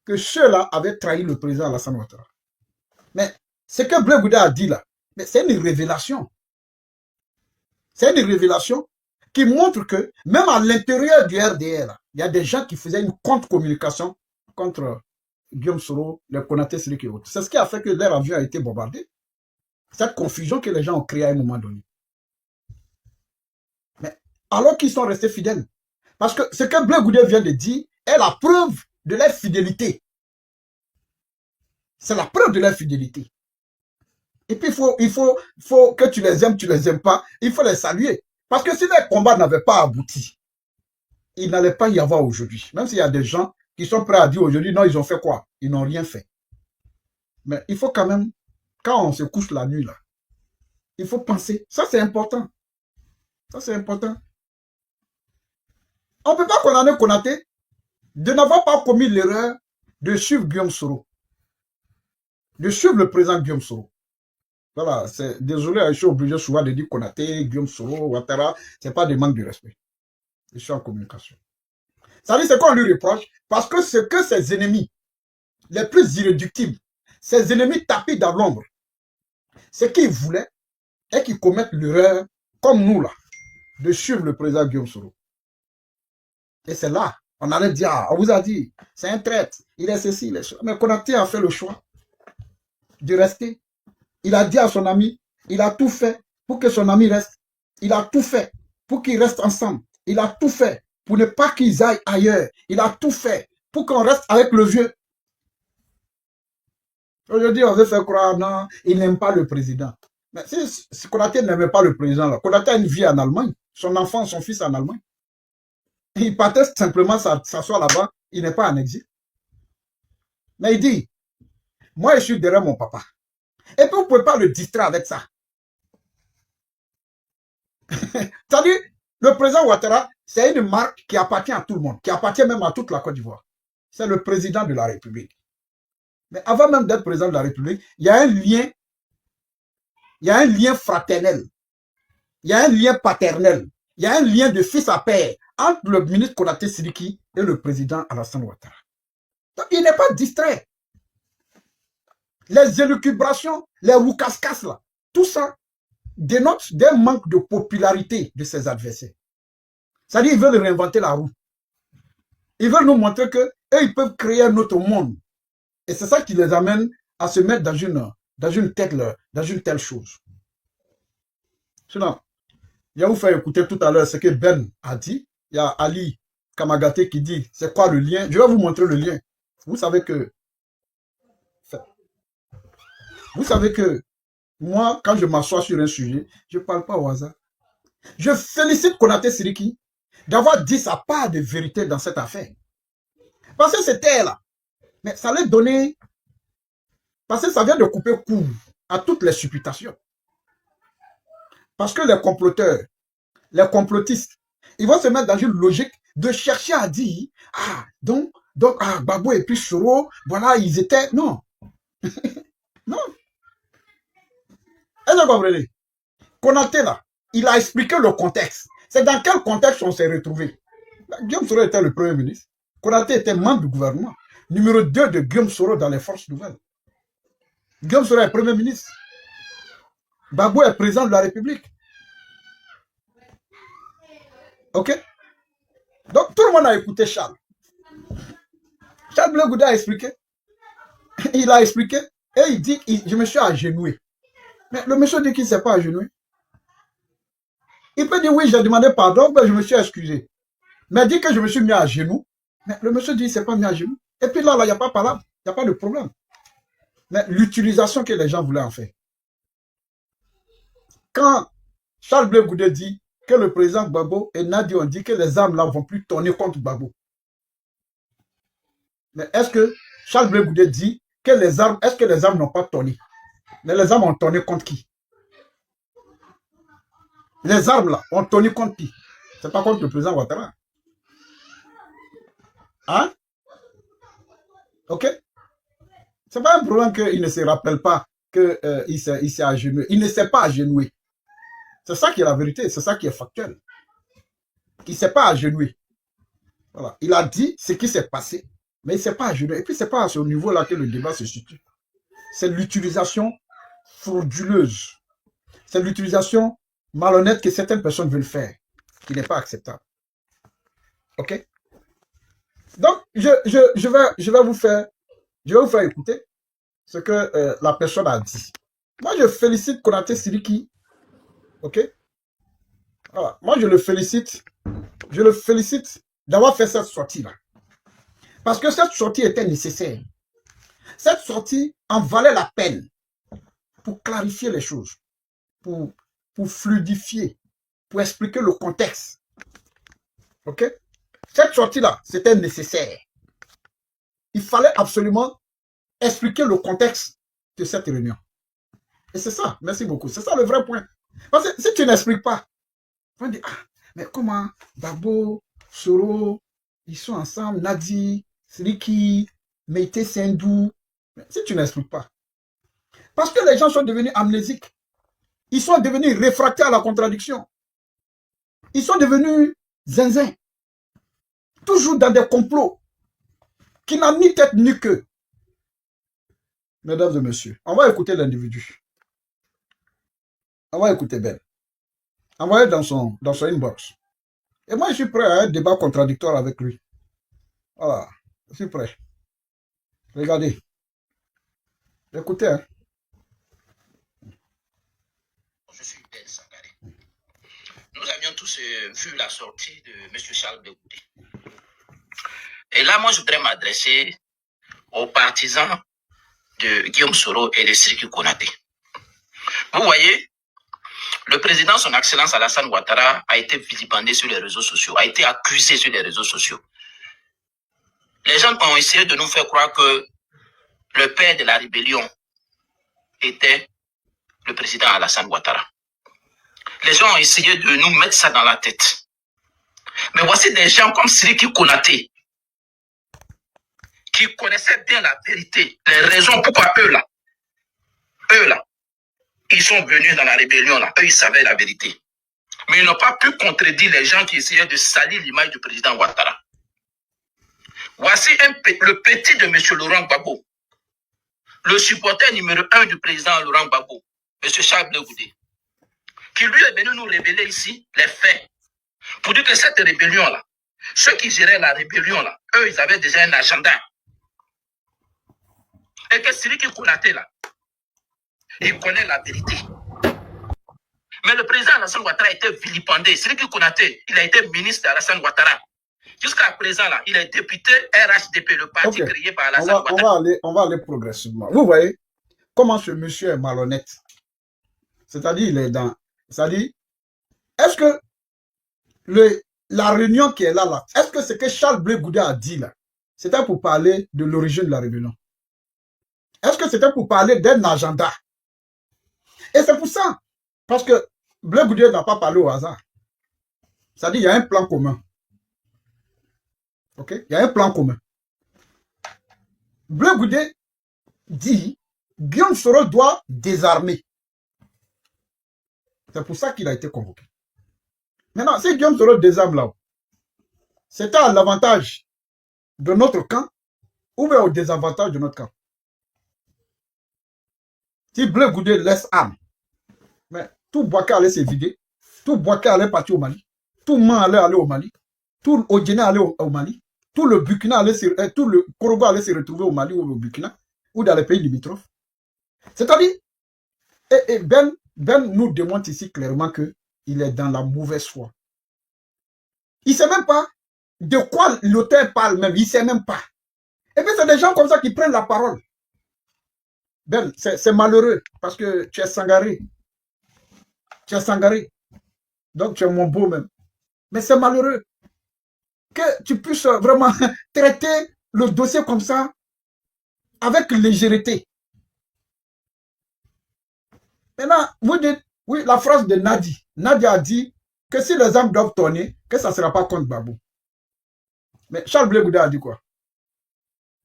A: que ceux-là avaient trahi le président Alassane Ouattara. Mais ce que Blé Goudé a dit là, c'est une révélation. C'est une révélation qui montre que même à l'intérieur du RDR, il y a des gens qui faisaient une contre-communication contre Guillaume Soro, le Konaté Sriki et autres. C'est ce qui a fait que leur avion a été bombardé. Cette confusion que les gens ont créée à un moment donné. Mais alors qu'ils sont restés fidèles. Parce que ce que Blé Goudé vient de dire est la preuve de leur fidélité. C'est la preuve de leur fidélité. Et puis, il faut que tu les aimes pas, il faut les saluer. Parce que si les combats n'avaient pas abouti, il n'allait pas y avoir aujourd'hui. Même s'il y a des gens qui sont prêts à dire aujourd'hui, non, ils ont fait quoi? Ils n'ont rien fait. Mais il faut quand même, quand on se couche la nuit, là, il faut penser. Ça, c'est important. Ça, c'est important. On ne peut pas condamner Konaté de n'avoir pas commis l'erreur de suivre Guillaume Soro, de suivre le président Guillaume Soro. Voilà, désolé, je suis obligé souvent de dire Konaté, Guillaume Soro, Ouattara, ce n'est pas des manques de respect. Je suis en communication. Ça veut dire c'est qu'on lui reproche, parce que ce que ses ennemis, les plus irréductibles, ses ennemis tapis dans l'ombre, ce qu'ils voulaient est qu'ils commettent l'erreur, comme nous là, de suivre le président Guillaume Soro. Et c'est là, on allait dire, ah, on vous a dit, c'est un traître, il est ceci, il est ça. Mais Konaté a fait le choix de rester. Il a dit à son ami, il a tout fait pour que son ami reste. Il a tout fait pour qu'ils restent ensemble. Il a tout fait pour ne pas qu'ils aillent ailleurs. Il a tout fait pour qu'on reste avec le vieux. Aujourd'hui, on veut faire croire, non, il n'aime pas le président. Mais si Konaté n'aimait pas le président, là, Konaté a une vie en Allemagne, son enfant, son fils en Allemagne. Il partait simplement s'asseoir là-bas, il n'est pas en exil. Mais il dit, moi je suis derrière mon papa. Et puis vous ne pouvez pas le distraire avec ça. C'est-à-dire, le président Ouattara, c'est une marque qui appartient à tout le monde, qui appartient même à toute la Côte d'Ivoire. C'est le président de la République. Mais avant même d'être président de la République, il y a un lien fraternel, il y a un lien paternel, il y a un lien de fils à père entre le ministre Konaté Sidiki et le président Alassane Ouattara. Donc il n'est pas distrait. Les élucubrations, les roucascas là, tout ça dénote d'un manque de popularité de ses adversaires. C'est-à-dire qu'ils veulent réinventer la roue. Ils veulent nous montrer qu'eux, ils peuvent créer un autre monde. Et c'est ça qui les amène à se mettre dans une telle chose. Sinon, il y a vous fait écouter tout à l'heure ce que Ben a dit. Il y a Ali Kamagaté qui dit, c'est quoi le lien? Je vais vous montrer le lien. Vous savez que moi, quand je m'assois sur un sujet, je ne parle pas au hasard. Je félicite Konaté Sidiki d'avoir dit sa part de vérité dans cette affaire. Parce que c'était là. Mais ça allait donner... Parce que ça vient de couper court à toutes les supputations. Parce que les comploteurs, les complotistes, ils vont se mettre dans une logique de chercher à dire, ah, donc Gbagbo et puis Soro, voilà, ils étaient... Non. Non. Est-ce que vous comprenez? Konaté là, il a expliqué le contexte. C'est dans quel contexte on s'est retrouvé. Guillaume Soro était le premier ministre. Konaté était membre du gouvernement. Numéro 2 de Guillaume Soro dans les forces nouvelles. Guillaume Soro est premier ministre. Gbagbo est président de la République. Ok? Donc tout le monde a écouté Charles. Charles Blé Goudé a expliqué. Il a expliqué. Et il dit, je me suis agenouillé. Mais le monsieur dit qu'il ne s'est pas agenouillé. Il peut dire, oui, j'ai demandé pardon, mais je me suis excusé. Mais il dit que je me suis mis à genoux. Mais le monsieur dit, il ne s'est pas mis à genoux. Et puis là, il n'y a pas de palabre, il n'y a pas de problème. Mais l'utilisation que les gens voulaient en faire. Quand Charles Blé Goudé dit que le président Gbagbo et Nadi ont dit que les armes là ne vont plus tourner contre Gbagbo. Mais est-ce que Charles Blé Goudé dit que les armes, est-ce que les armes n'ont pas tourné? Mais les armes ont tourné contre qui? Les armes là ont tourné contre qui? C'est pas contre le président Ouattara. Hein? Ok? C'est pas un problème qu'il ne se rappelle pas qu'il s'est agenouillé. Il ne s'est pas agenouillé. C'est ça qui est la vérité, c'est ça qui est factuel. Il ne s'est pas agenouillé. Voilà. Il a dit ce qui s'est passé, mais il ne s'est pas agenouillé. Et puis, ce n'est pas à ce niveau-là que le débat se situe. C'est l'utilisation frauduleuse. C'est l'utilisation malhonnête que certaines personnes veulent faire, qui n'est pas acceptable. Ok? Donc, je vais vous faire écouter ce que la personne a dit. Moi, je félicite Konaté Sidiki. Ok? Voilà. Moi, je le félicite d'avoir fait cette sortie-là. Parce que cette sortie était nécessaire. Cette sortie en valait la peine pour clarifier les choses, pour fluidifier, pour expliquer le contexte. Ok? Cette sortie-là, c'était nécessaire. Il fallait absolument expliquer le contexte de cette réunion. Et c'est ça, merci beaucoup. C'est ça le vrai point. Parce que si tu n'expliques pas, on va dire, ah, mais comment Gbagbo, Soro, ils sont ensemble, Nadi, Sriki, Meite Sendou. Si tu n'expliques pas. Parce que les gens sont devenus amnésiques. Ils sont devenus réfractaires à la contradiction. Ils sont devenus zinzin. Toujours dans des complots qui n'ont ni tête ni queue. Mesdames et messieurs, on va écouter l'individu. On va écouter Ben. Envoyez dans son inbox. Et moi, je suis prêt à un débat contradictoire avec lui. Voilà, je suis prêt. Regardez. Écoutez. Hein.
D: Je suis Ben Sangaré. Nous avions tous vu la sortie de M. Charles Blé Goudé. Et là, moi, je voudrais m'adresser aux partisans de Guillaume Soro et de Siriki Konaté. Vous voyez, le président, son excellence Alassane Ouattara, a été vilipendé sur les réseaux sociaux, a été accusé sur les réseaux sociaux. Les gens ont essayé de nous faire croire que le père de la rébellion était le président Alassane Ouattara. Les gens ont essayé de nous mettre ça dans la tête. Mais voici des gens comme Siriki Konaté, qui connaissaient bien la vérité, les raisons pourquoi eux là, ils sont venus dans la rébellion là, eux ils savaient la vérité. Mais ils n'ont pas pu contredire les gens qui essayaient de salir l'image du président Ouattara. Voici le petit de M. Laurent Gbagbo, le supporter numéro 1 du président Laurent Gbagbo, M. Charles Blé Goudé, qui lui est venu nous révéler ici les faits, pour dire que cette rébellion-là, ceux qui géraient la rébellion-là, eux, ils avaient déjà un agenda. Et que celui qui Konaté là, il connaît la vérité. Mais le président Alassane Ouattara a été vilipendé. Celui qui Konaté, il a été ministre d'Alassane Ouattara. Jusqu'à présent, là, il est député RHDP, le parti créé par Alassane Ouattara.
A: On va aller progressivement. Vous voyez comment ce monsieur est malhonnête. C'est-à-dire, il est dans... C'est-à-dire, est-ce que la réunion qui est là, est-ce que ce que Charles Blé Goudé a dit là, c'était pour parler de l'origine de la rébellion? Est-ce que c'était pour parler d'un agenda? Et c'est pour ça, parce que Blé Goudé n'a pas parlé au hasard. C'est-à-dire, il y a un plan commun. Ok? Il y a un plan commun. Blé Goudé dit, Guillaume Soro doit désarmer. C'est pour ça qu'il a été convoqué. Maintenant, si Guillaume Soro désarme là, c'était à l'avantage de notre camp ou bien au désavantage de notre camp. Si Blé Goudé laisse arme, mais tout Bouaké allait se vider, tout Bouaké allait partir au Mali, tout Man allait aller au Mali, tout Odjene allait au Mali, tout le Burkina allait tout le Korogo allait se retrouver au Mali ou au Burkina ou dans les pays limitrophes. C'est-à-dire, et Ben nous démontre ici clairement qu'il est dans la mauvaise foi. Il ne sait même pas de quoi l'auteur parle même, il ne sait même pas. Et puis c'est des gens comme ça qui prennent la parole. Ben, c'est malheureux parce que tu es sangaré. Tu es sangaré. Donc tu es mon beau même. Mais c'est malheureux que tu puisses vraiment traiter le dossier comme ça avec légèreté. Maintenant, vous dites, oui, la phrase de Nadi. Nadi a dit que si les armes doivent tourner, que ça ne sera pas contre Babou. Mais Charles Blé Goudé a dit quoi?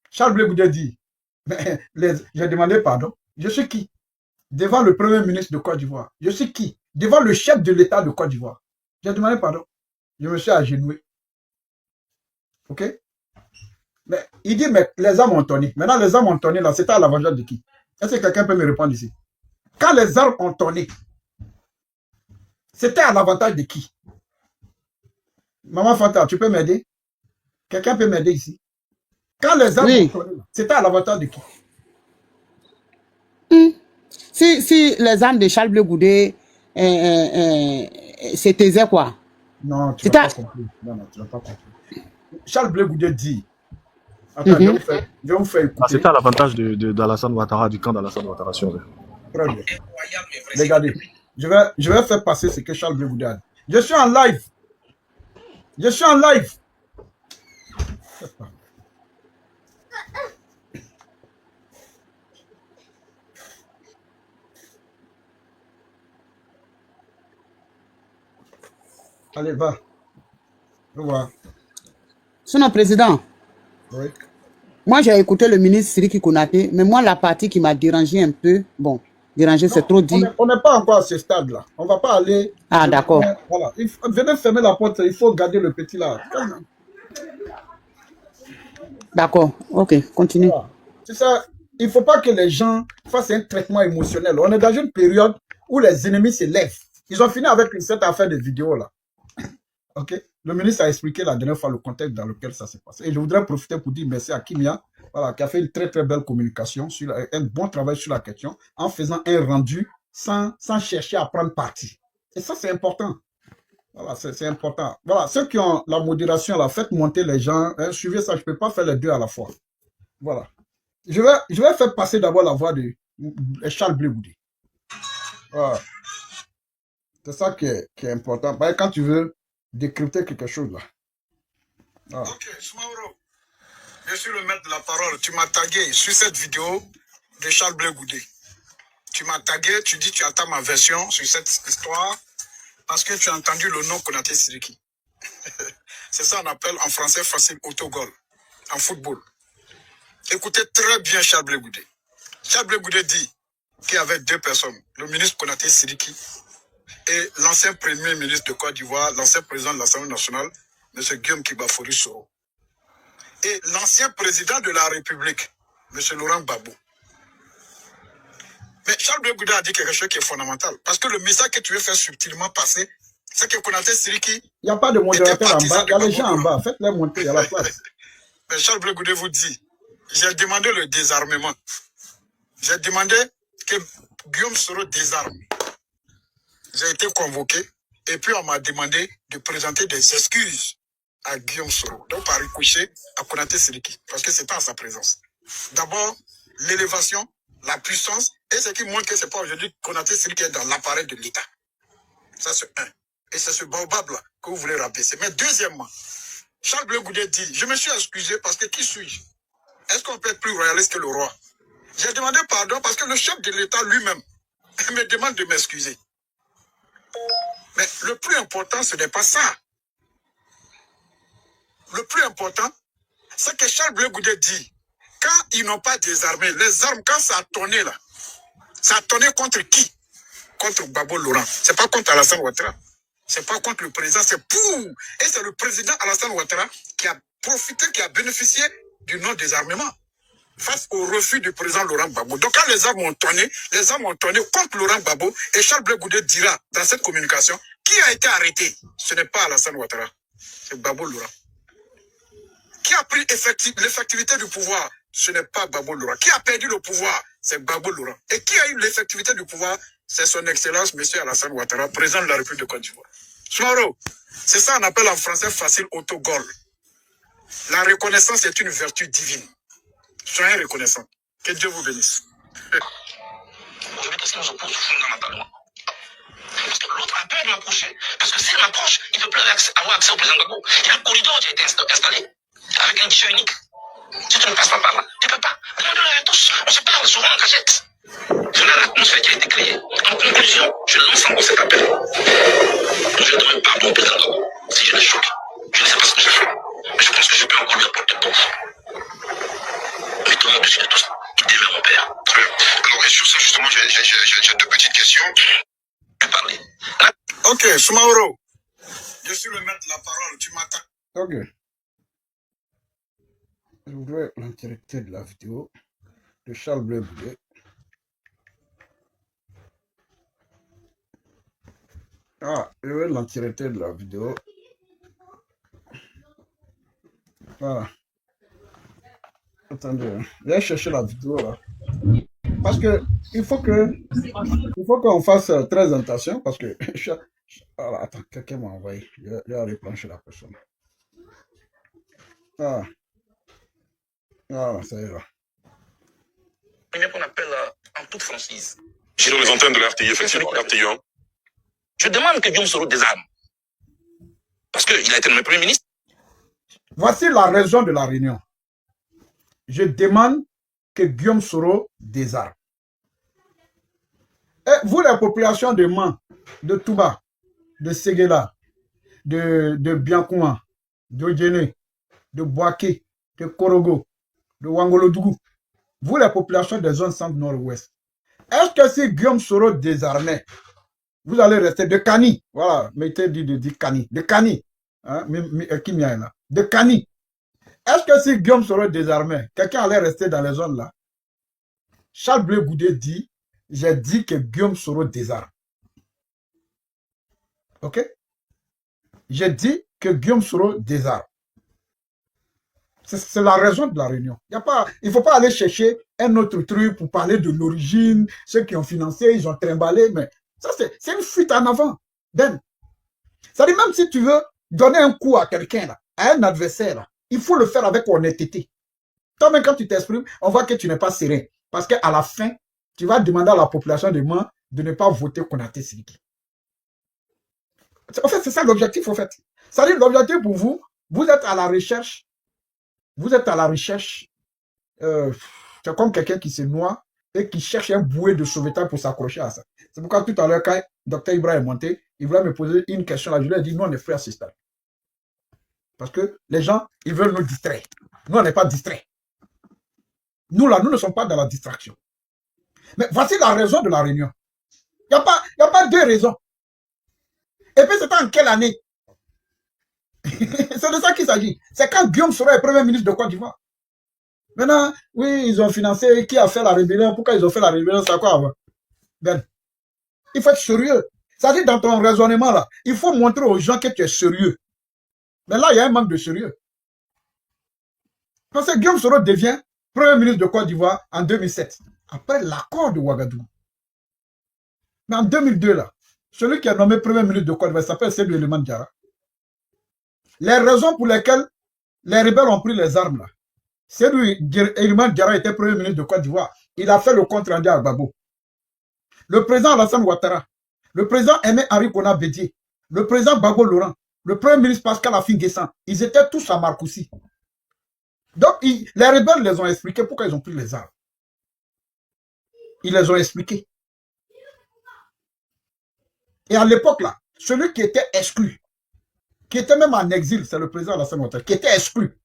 A: Charles Blé Goudé dit, j'ai demandé pardon. Je suis qui? Devant le premier ministre de Côte d'Ivoire. Je suis qui? Devant le chef de l'État de Côte d'Ivoire. J'ai demandé pardon. Je me suis agenouillé. Ok? Mais il dit, mais les armes ont tourné. Maintenant, les armes ont tourné là, c'était à l'avantage de qui? Est-ce que quelqu'un peut me répondre ici? Quand les armes ont tourné, c'était à l'avantage de qui? Maman Fanta, tu peux m'aider? Quelqu'un peut m'aider ici? Quand les armes ont tourné, c'était à l'avantage de qui?
E: Si les armes de Charles Blé Goudé se taisaient quoi?
A: Non, tu n'as pas compris. Non, tu n'as pas compris. Charles Blé Goudé dit. Attends, je vais vous faire écouter.
B: C'était à l'avantage d'Alassane Ouattara, du camp d'Alassane Ouattara.
A: Très bien. Regardez, je vais faire passer ce que Charles Blé Goudé a dit. Je suis en live. Je suis en live. Allez, va. Au revoir.
E: Sinon, président,
A: Oui.
E: moi j'ai écouté le ministre Siriki Konaté, mais moi la partie qui m'a dérangé un peu, bon, dérangé c'est trop dit.
A: On n'est pas encore à ce stade-là. On ne va pas aller...
E: Ah d'accord.
A: Voilà. Venez fermer la porte, il faut garder le petit là.
E: D'accord, ok, continue.
A: Voilà. C'est ça. Il ne faut pas que les gens fassent un traitement émotionnel. On est dans une période où les ennemis se lèvent. Ils ont fini avec cette affaire de vidéo là. Ok. Le ministre a expliqué la dernière fois le contexte dans lequel ça s'est passé. Et je voudrais profiter pour dire merci à Kimia, voilà, qui a fait une très très belle communication, un bon travail sur la question, en faisant un rendu sans chercher à prendre parti. Et ça, c'est important. Voilà, c'est important. Voilà, ceux qui ont la modération, là, faites monter les gens. Hein, suivez ça, je ne peux pas faire les deux à la fois. Voilà. Je vais faire passer d'abord la voix de Charles Blé Goudé. Voilà. C'est ça qui est important. Bah, quand tu veux décrypter quelque chose, là. Voilà.
F: Ok, Soumaoro, je suis le maître de la parole. Tu m'as tagué sur cette vidéo de Charles Blé Goudé. Tu m'as tagué, tu dis tu attends ma version sur cette histoire parce que tu as entendu le nom Konaté Siriki. C'est ça qu'on appelle en français facile autogol, en football. Écoutez très bien Charles Blé Goudé. Charles Blé Goudé dit qu'il y avait deux personnes, le ministre Konaté Siriki et l'ancien premier ministre de Côte d'Ivoire, l'ancien président de l'Assemblée nationale, M. Guillaume Kibafori Soro. Et l'ancien président de la République, M. Laurent Gbagbo. Mais Charles Blé Goudé a dit quelque chose qui est fondamental. Parce que le message que tu veux faire subtilement passer, c'est que Konaté Siriki...
A: Il n'y a pas de modérateur en bas, il y a les gens en bas. Faites-les monter, il y a la place.
F: Mais Charles Blé Goudé vous dit, j'ai demandé le désarmement. J'ai demandé que Guillaume Soro désarme. J'ai été convoqué et puis on m'a demandé de présenter des excuses à Guillaume Soro. Donc par ricochet à Konaté Siriki, parce que c'est pas en sa présence. D'abord, l'élévation, la puissance, et ce qui montre que c'est pas aujourd'hui Konaté Siriki est dans l'appareil de l'État. Ça c'est un. Et c'est ce baobab-là que vous voulez rabaisser. Mais deuxièmement, Charles Blé Goudé dit, je me suis excusé parce que qui suis-je? Est-ce qu'on peut être plus royaliste que le roi? J'ai demandé pardon parce que le chef de l'État lui-même me demande de m'excuser. Mais le plus important, ce n'est pas ça. Le plus important, c'est que Charles Blé Goudé dit, quand ils n'ont pas désarmé, les armes, quand ça a tourné là, ça a tourné contre qui? Contre Gbagbo Laurent. C'est pas contre Alassane Ouattara. C'est pas contre le président, c'est pour. Et c'est le président Alassane Ouattara qui a profité, qui a bénéficié du non-désarmement face au refus du président Laurent Gbagbo. Donc quand les armes ont tourné contre Laurent Gbagbo, et Charles Blé Goudé dira dans cette communication, qui a été arrêté? Ce n'est pas Alassane Ouattara, c'est Gbagbo Laurent. Qui a pris l'effectivité du pouvoir? Ce n'est pas Gbagbo Laurent. Qui a perdu le pouvoir? C'est Gbagbo Laurent. Et qui a eu l'effectivité du pouvoir? C'est son Excellence, M. Alassane Ouattara, président de la République de Côte d'Ivoire. Soumaoro, c'est ça qu'on appelle en français facile autogol. La reconnaissance est une vertu divine. Soyez reconnaissants. Que Dieu vous bénisse.
D: Aujourd'hui, qu'est-ce que je pose fondamentalement? Parce que l'autre a peur de m'approcher. Parce que s'il m'approche, il ne peut plus avoir accès au président Gbagbo. Il y a un corridor qui a été installé avec un guichet unique. Si tu ne passes pas par là, tu ne peux pas. Demandez-le à tous. On se parle souvent en cachette. Voilà l'atmosphère qui a été créée. En conclusion, je lance encore cet appel. Je demande pardon au président Gbagbo si je le choque. Je ne sais pas ce que j'ai fait. Mais je pense que je peux encore lui apporter tort. Mettons-nous au-dessus de tout ça. Il demeure mon père.
F: Alors, et sur ça, justement, j'ai deux petites questions.
D: Je vais parler.
F: Ok, Soumaoro, je suis le maître de la parole. Tu m'attends.
A: Ok. Je voudrais l'entièreté de la vidéo de Charles Blé Goudé. Ah, je veux l'entièreté de la vidéo. Voilà. Attendez, hein. Je vais chercher la vidéo là. Parce que il faut qu'on fasse très attention parce que voilà, attends, quelqu'un m'a envoyé. Je vais reprendre chez la personne. Ah. Ah, ça y est là.
D: Il qu'on appelle en toute franchise.
G: Sur les antennes de l'RTI, effectivement, RTI 1.
D: Je demande que Guillaume Soro désarme. Parce qu'il a été nommé Premier ministre.
A: Voici la raison de la réunion. Je demande que Guillaume Soro désarme. Et vous, la population de Man, de Touba, de Séguéla, de Biancouma, d'Odjene, de Boaké, de Korogo, de Wangolodougou, vous les populations des zones centre-nord-ouest, est-ce que si Guillaume Soro désarmait, vous allez rester de Kani, voilà, mettez dit de Kani, de Kani, hein, de Kani. Est-ce que si Guillaume Soro désarmait, quelqu'un allait rester dans les zones là? Charles Blé Goudé dit, j'ai dit que Guillaume Soro désarme. Ok? J'ai dit que Guillaume Soro désarme. C'est la raison de la réunion. Il ne faut pas aller chercher un autre truc pour parler de l'origine, ceux qui ont financé, ils ont trimballé, mais ça c'est une fuite en avant. Ben. C'est-à-dire même si tu veux donner un coup à quelqu'un, à un adversaire, là, il faut le faire avec honnêteté. Toi-même, quand tu t'exprimes, on voit que tu n'es pas serein. Parce qu'à la fin, tu vas demander à la population de ne pas voter Konaté Sidiki. En fait, c'est ça l'objectif, en fait. C'est-à-dire, l'objectif pour vous, vous êtes à la recherche, c'est comme quelqu'un qui se noie et qui cherche un bouée de sauvetage pour s'accrocher à ça. C'est pourquoi tout à l'heure, quand Dr Ibrahim est monté, il voulait me poser une question là, je lui ai dit, nous, on est frères à ce stade. Parce que les gens, ils veulent nous distraire. Nous, on n'est pas distraits. Nous, là, nous ne sommes pas dans la distraction. Mais voici la raison de la réunion. Il n'y a pas deux raisons. Et puis, c'était en quelle année? C'est de ça qu'il s'agit. C'est quand Guillaume Soro est Premier ministre de Côte d'Ivoire. Maintenant, oui, ils ont financé, qui a fait la rébellion? Pourquoi ils ont fait la rébellion? C'est quoi avant? Ben, il faut être sérieux. C'est-à-dire, dans ton raisonnement, là, il faut montrer aux gens que tu es sérieux. Mais là, il y a un manque de sérieux. Parce que Guillaume Soro devient Premier ministre de Côte d'Ivoire en 2007, après l'accord de Ouagadougou. Mais en 2002, là, celui qui est nommé Premier ministre de Côte d'Ivoire s'appelle Seydou Eliman Diarra. Les raisons pour lesquelles les rebelles ont pris les armes, là, Seydou Eliman Diarra était Premier ministre de Côte d'Ivoire. Il a fait le compte rendu à Gbagbo. Le président Alassane Ouattara, le président Aimé Henri Kona Bédié, le président Gbagbo Laurent, le Premier ministre Pascal Affi-N'Guessan, ils étaient tous à Marcoussis. Donc, les rebelles les ont expliqué pourquoi ils ont pris les armes. Ils les ont expliqués. Et à l'époque, là, celui qui était exclu, qui était même en exil, c'est le président Alassane Ouattara, qui était exclu,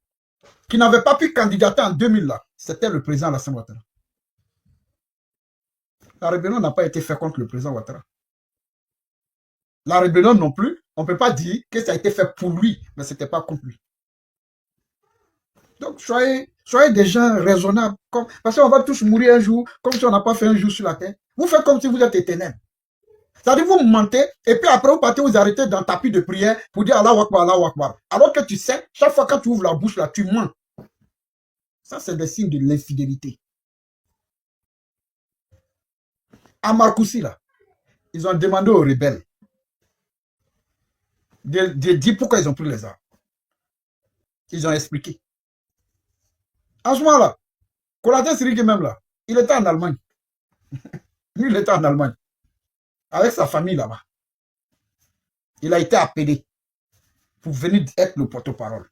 A: qui n'avait pas pu candidater en 2000, là, c'était le président Alassane Ouattara. La rébellion n'a pas été faite contre le président Ouattara. La rébellion non plus, on ne peut pas dire que ça a été fait pour lui, mais ce n'était pas contre lui. Donc, soyez des gens raisonnables, parce qu'on va tous mourir un jour, comme si on n'a pas fait un jour sur la terre. Vous faites comme si vous êtes éternel. C'est-à-dire, vous mentez, et puis après, vous partez vous arrêtez dans le tapis de prière pour dire Allah Akbar, Allah Akbar. Alors que tu sais, chaque fois que tu ouvres la bouche, là, tu mens. Ça, c'est des signes de l'infidélité. À Marcoussis, là, ils ont demandé aux rebelles de dire pourquoi ils ont pris les armes. Ils ont expliqué. En ce moment-là, Konaté Sidiki même là, il était en Allemagne. Lui, il était en Allemagne. Avec sa famille là-bas. Il a été appelé pour venir être le porte-parole.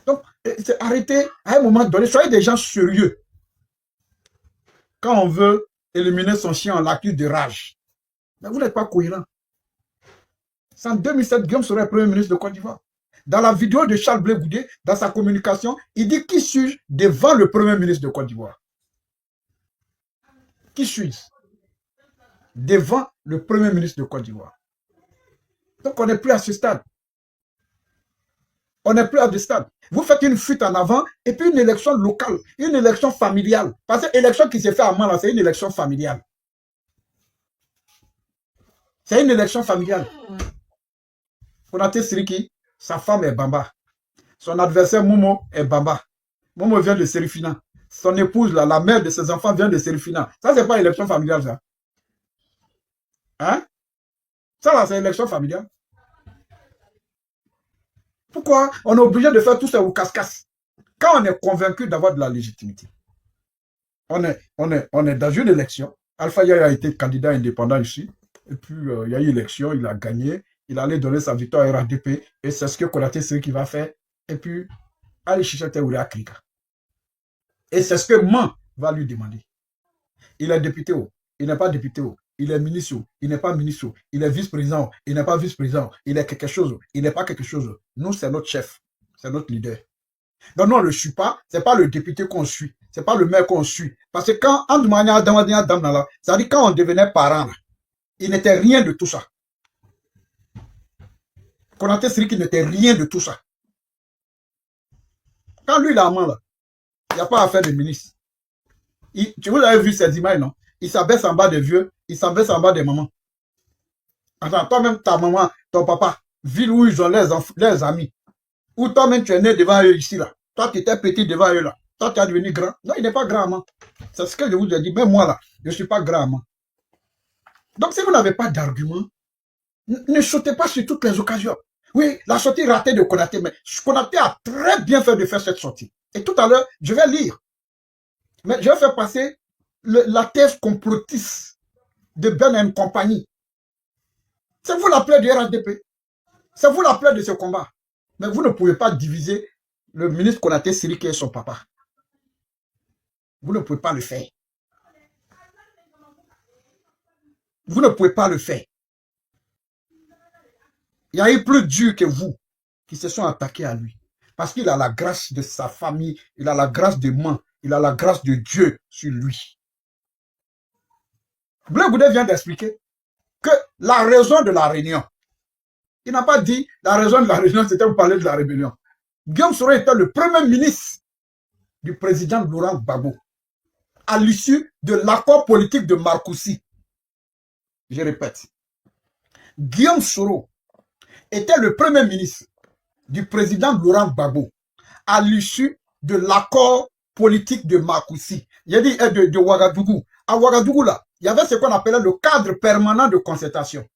A: Donc, arrêtez à un moment donné, soyez des gens sérieux. Quand on veut éliminer son chien, on l'accuse de rage. Mais vous n'êtes pas cohérent. C'est en 2007, Guillaume Soro est Premier ministre de Côte d'Ivoire. Dans la vidéo de Charles Blé Goudé, dans sa communication, il dit qui suis-je devant le Premier ministre de Côte d'Ivoire? Qui suis-je devant le Premier ministre de Côte d'Ivoire? Donc on n'est plus à ce stade. On n'est plus à ce stade. Vous faites une fuite en avant et puis une élection locale, une élection familiale. Parce que l'élection qui s'est faite à Mala, c'est une élection familiale. C'est une élection familiale. Konaté Sidiki, sa femme est Bamba. Son adversaire Momo est Bamba. Momo vient de Serifina. Son épouse, là, la mère de ses enfants vient de Serifina. Ça, c'est pas une élection familiale, ça. Hein? Ça, là, c'est une élection familiale. Pourquoi on est obligé de faire tout ça au casse-casse? Quand on est convaincu d'avoir de la légitimité, on est dans une élection. Alpha Yaya a été candidat indépendant ici. Et puis, il y a eu élection, il a gagné. Il allait donner sa victoire à RADP. Et c'est ce que Konaté Sidiki va faire. Et puis, allez chercher Oura Krika. Et c'est ce que Man va lui demander. Il est député haut. Il n'est pas député haut. Il est ministre. Il n'est pas ministre. Il est vice-président. Il n'est pas vice-président. Il est quelque chose. Il n'est pas quelque chose. Nous, c'est notre chef. c'est notre leader. Donc nous, on ne le suit pas, c'est pas le député qu'on suit, c'est pas le maire qu'on suit. Parce que quand, ça dit quand on devenait parent, là, il n'était rien de tout ça. Konaté Siriki n'était rien de tout ça. Quand lui, il a main, là, il n'y a pas à faire de ministre. Tu vous avez vu ces images, non? Il s'abaisse en bas des vieux, il s'abaisse en bas des mamans. Attends, toi-même, ta maman, ton papa, ville où ils ont leurs amis. Ou toi-même, tu es né devant eux ici, là. Toi, tu étais petit devant eux, là. Toi, tu es devenu grand. Non, il n'est pas grand, maman. C'est ce que je vous ai dit. Même moi, là, je ne suis pas grand, maman. Donc, si vous n'avez pas d'argument, ne sautez pas sur toutes les occasions. Oui, la sortie ratée de Konaté, mais Konaté a très bien fait de faire cette sortie. Et tout à l'heure, je vais lire. Mais je vais faire passer la thèse complotiste de Ben et compagnie. C'est vous la plaie du RHDP. C'est vous la plaie de ce combat. Mais vous ne pouvez pas diviser le ministre Konaté Siriki et son papa. Vous ne pouvez pas le faire. Vous ne pouvez pas le faire. Il y a eu plus dur que vous qui se sont attaqués à lui. Parce qu'il a la grâce de sa famille, il a la grâce de main, il a la grâce de Dieu sur lui. Blé Goudé vient d'expliquer que la raison de la réunion, il n'a pas dit la raison de la réunion, c'était pour parler de la rébellion. Guillaume Soro était le premier ministre du président Laurent Gbagbo à l'issue de l'accord politique de Marcoussis. Je répète, Guillaume Soro était le premier ministre du président Laurent Gbagbo à l'issue de l'accord politique de Marcoussis. Il a dit de Ouagadougou. À Ouagadougou, là, il y avait ce qu'on appelait le cadre permanent de concertation.